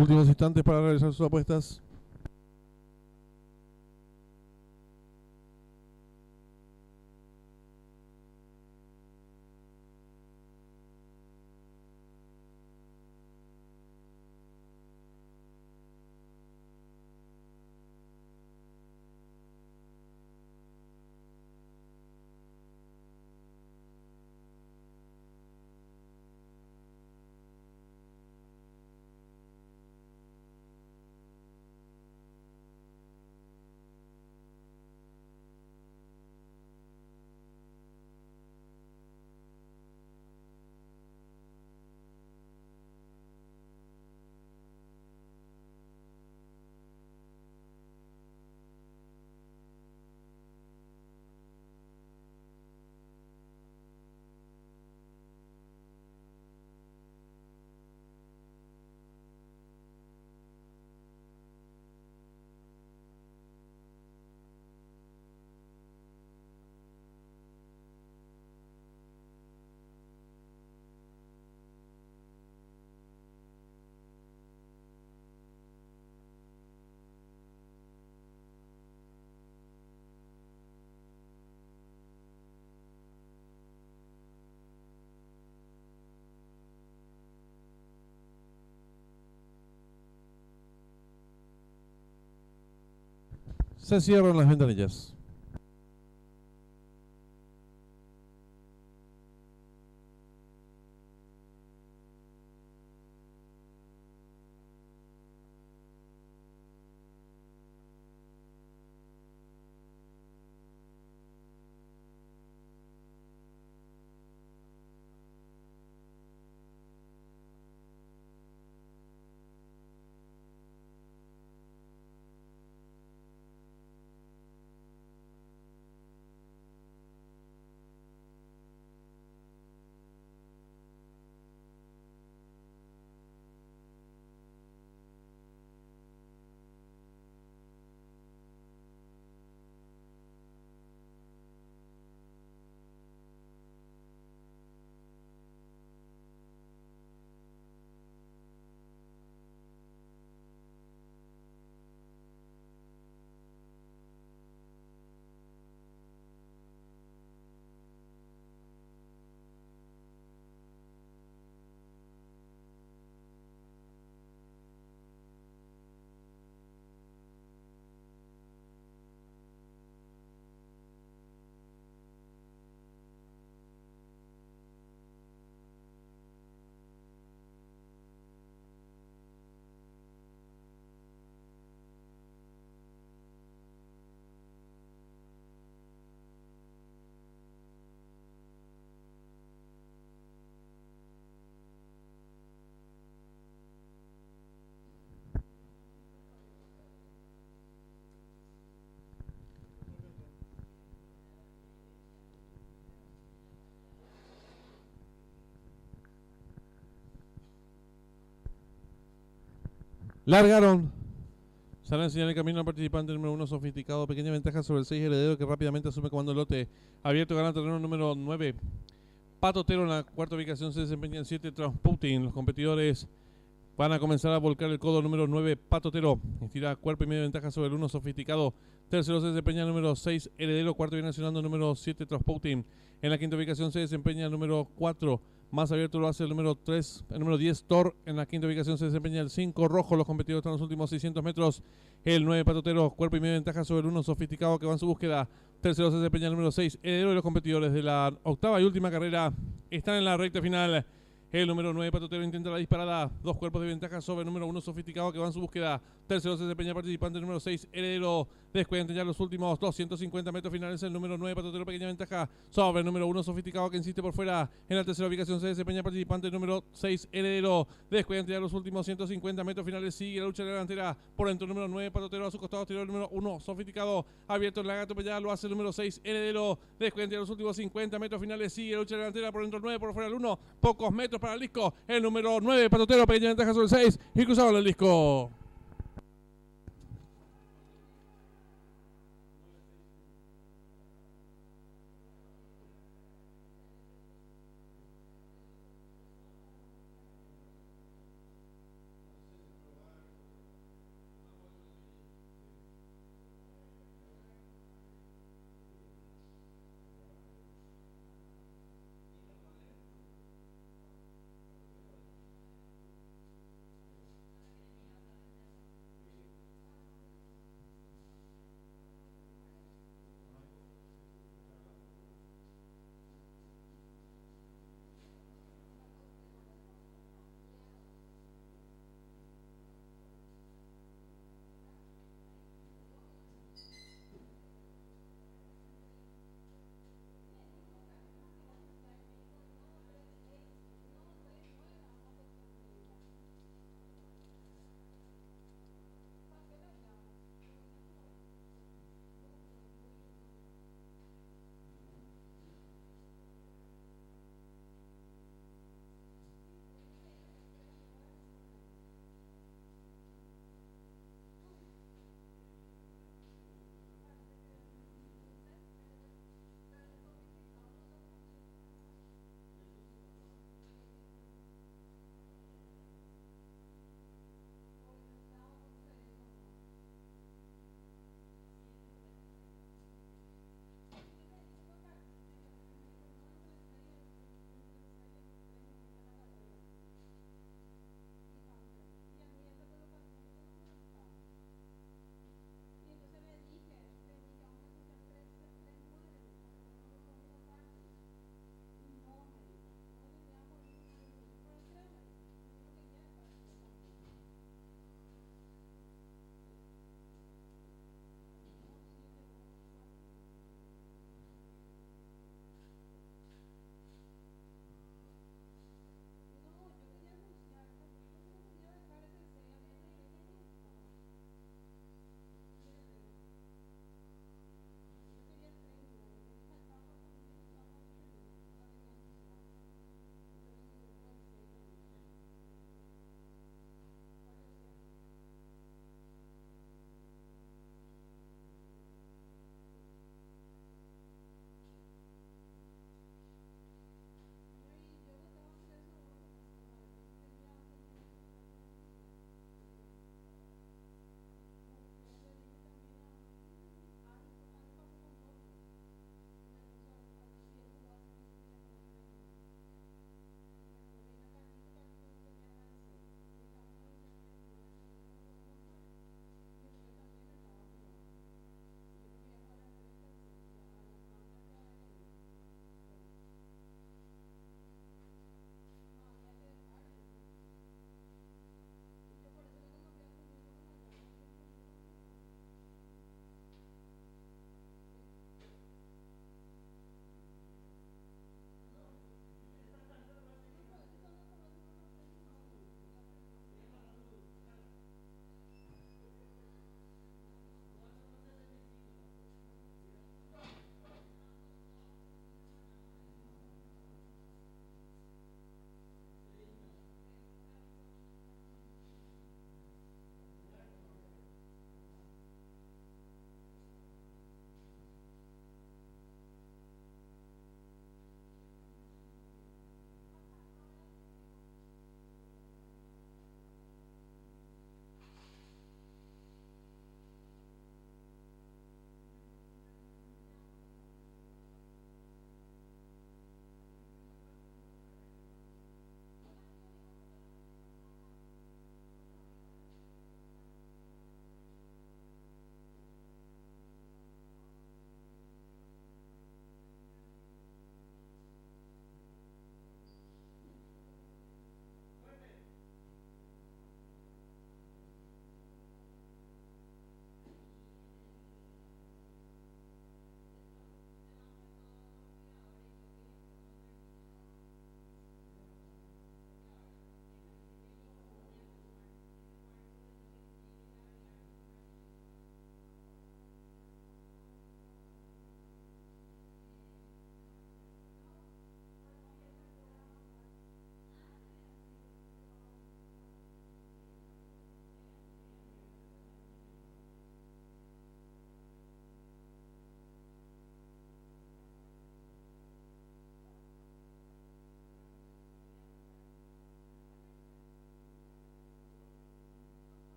Últimos instantes para realizar sus apuestas. Se cierran las ventanillas. Largaron. Sale en señal de camino al participante número 1 sofisticado. Pequeña ventaja sobre el 6 heredero que rápidamente asume comando lote. Abierto gana terreno número 9. Patotero en la cuarta ubicación se desempeña en 7 Transputin. Los competidores van a comenzar a volcar el codo número 9 Patotero. Estira cuerpo y media ventaja sobre el 1 sofisticado. Tercero se desempeña el número 6 heredero. Cuarto viene accionando el número 7 Transputin. En la quinta ubicación se desempeña el número 4. Más abierto lo hace el número 3, el número 10 Thor. En la quinta ubicación se desempeña el 5 Rojo. Los competidores están en los últimos 600 metros. El 9 Patotero, cuerpo y media ventaja sobre el 1 Sofisticado que va en su búsqueda. Tercero se desempeña el número 6 Heredero. Y los competidores de la octava y última carrera están en la recta final. El número 9 Patotero intenta la disparada. Dos cuerpos de ventaja sobre el número 1 Sofisticado que va en su búsqueda. Tercero se desempeña el participante número 6 Heredero. Descuentan ya los últimos 250 metros finales. El número 9 Patotero, pequeña ventaja sobre el número 1 Sofisticado que insiste por fuera. En la tercera ubicación se desempeña el participante número 6 Heredero. Descuentan ya los últimos 150 metros finales. Sigue la lucha de la delantera. Por dentro el número 9 Patotero, a su costado tiró el número 1 Sofisticado. Abierto el lagarto, ya lo hace el número 6 Heredero. Descuentan ya los últimos 50 metros finales. Sigue la lucha de la delantera. Por dentro el 9, por fuera el 1. Pocos metros para el disco. El número 9 Patotero, pequeña ventaja sobre el 6. Y cruzaron el disco.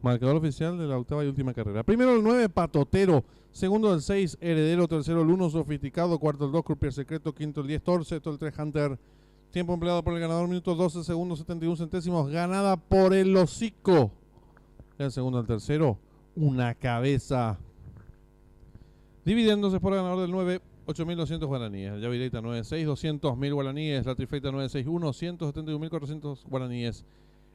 Marcador oficial de la octava y última carrera. Primero el 9, Patotero. Segundo el 6, Heredero. Tercero el 1, Sofisticado. Cuarto el 2, Croupier Secreto. Quinto el 10, Torce. Sexto el 3, Hunter. Tiempo empleado por el ganador, minutos 12 segundos 71 centésimos. Ganada por el hocico. El segundo al tercero, una cabeza. Dividiéndose por el ganador del 9, 8.200 guaraníes. El llave directa 9.6, 200.000 guaraníes. La trifecta 9.6.1, 171.400 guaraníes.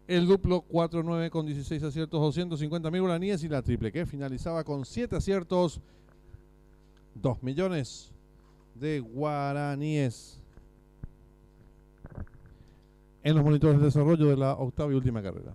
El duplo 4.9 con 16 aciertos, 250.000 guaraníes. Y la triple que finalizaba con 7 aciertos, 2 millones de guaraníes. En los monitores de desarrollo de la octava y última carrera.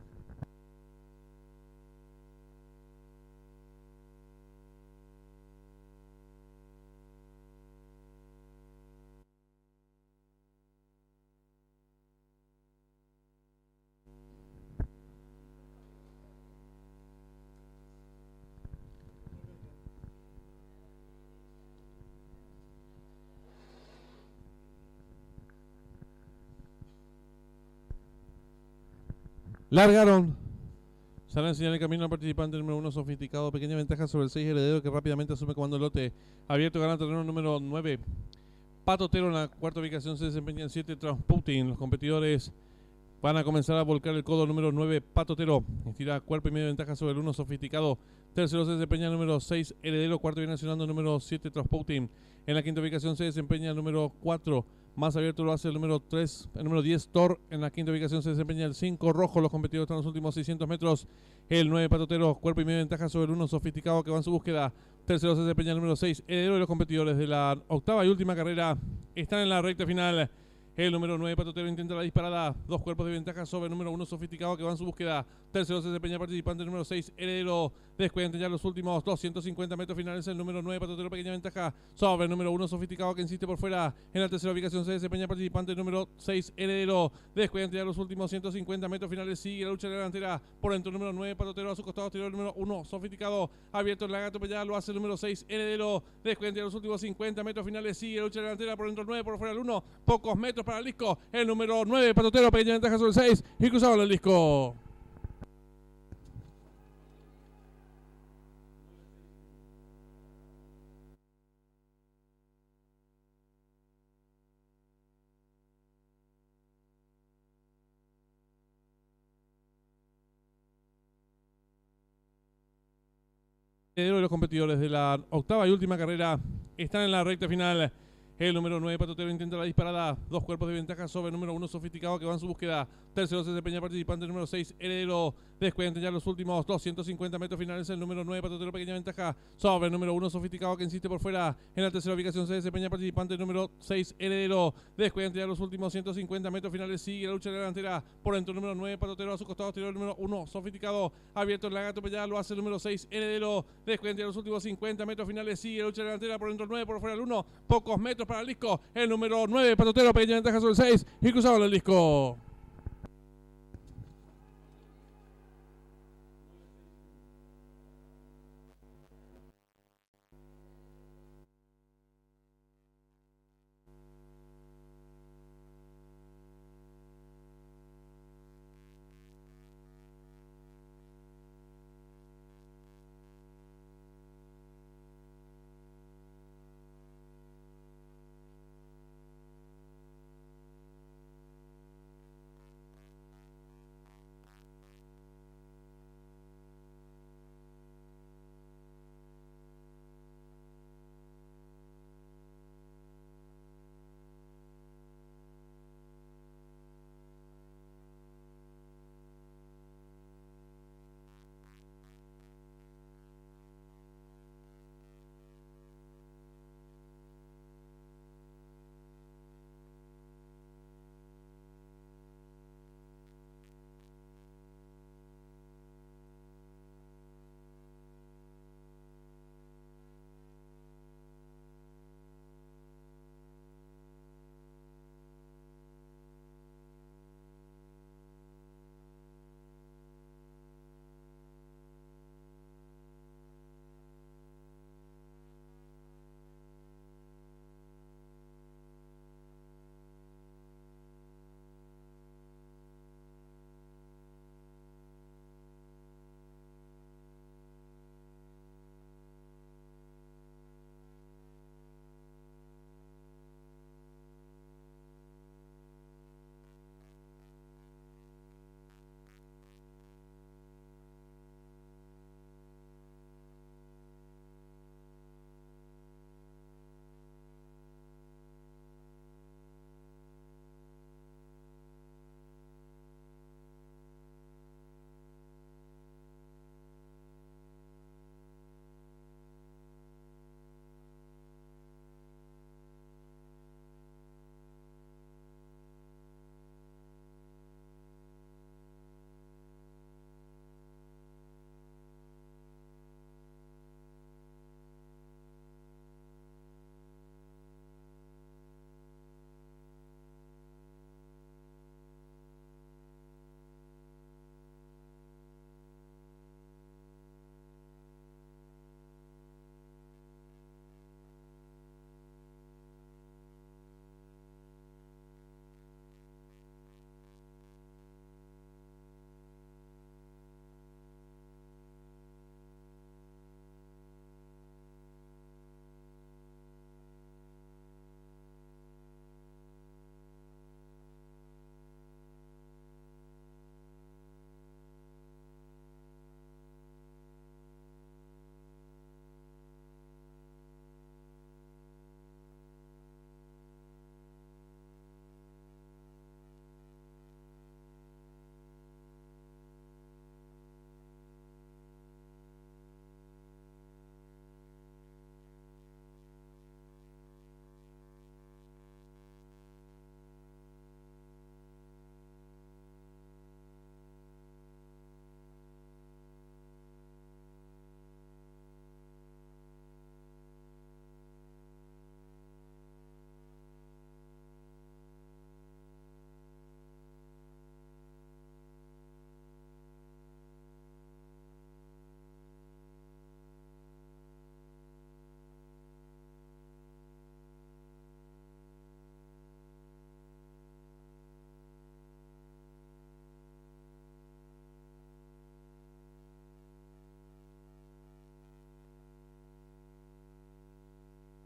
Largaron. Sale a enseñar el camino al participante número 1, Sofisticado. Pequeña ventaja sobre el 6, Heredero, que rápidamente asume comando el lote. Abierto, gana terreno número 9. Patotero en la cuarta ubicación se desempeña en 7, Transputin. Los competidores van a comenzar a volcar el codo número 9, Patotero. Estira cuerpo y media ventaja sobre el 1, Sofisticado. Tercero se desempeña el número 6, Heredero. Cuarto viene accionando el número 7, Transputin. En la quinta ubicación se desempeña el número 4. Más abierto lo hace el número 3, el número 10, Thor. En la quinta ubicación se desempeña el 5, Rojo. Los competidores están en los últimos 600 metros. El 9, Patotero, cuerpo y media ventaja sobre el 1, Sofisticado, que va en su búsqueda. Tercero se desempeña el número 6, Heredero. Y los competidores de la octava y última carrera están en la recta final. El número 9, Patotero, intenta la disparada. 2 cuerpos de ventaja sobre el número 1, Sofisticado, que va en su búsqueda. Tercero se desempeña el participante número 6, Heredero. Descuenta ya los últimos 250 metros finales. El número 9, Patotero, pequeña ventaja sobre el número 1, Sofisticado, que insiste por fuera. En la tercera ubicación se desempeña el participante número 6, Heredero. Descuenta ya los últimos 150 metros finales. Sigue la lucha delantera por dentro el número 9, Patotero. A su costado exterior el número 1, Sofisticado. Abierto el lagarto, ya lo hace el número 6, Heredero. Descuenta ya los últimos 50 metros finales. Sigue la lucha delantera por dentro el 9, por fuera el 1. Pocos metros para el disco. El número 9, Patotero, pequeña ventaja sobre el 6 y cruzado el disco. De los competidores de la octava y última carrera están en la recta final. El número 9, Patotero, intenta la disparada. 2 cuerpos de ventaja sobre el número 1, Sofisticado, que va en su búsqueda. Tercero se desempeña el participante número 6, Heredero. Descuenta ya los últimos 250 metros finales. El número 9, Patotero, pequeña ventaja sobre el número 1, Sofisticado, que insiste por fuera. En la tercera ubicación se desempeña el participante número 6, Heredero. Descuenta ya los últimos 150 metros finales. Sigue la lucha delantera por dentro el número 9, Patotero. A su costado exterior el número 1, Sofisticado. Abierto el lagarto, ya lo hace el número 6, Heredero. Descuenta ya los últimos 50 metros finales. Sigue la lucha delantera por dentro el 9, por fuera el 1. Pocos metros para el disco. El número 9, Patotero, pequeña ventaja sobre el 6 y cruzado el disco.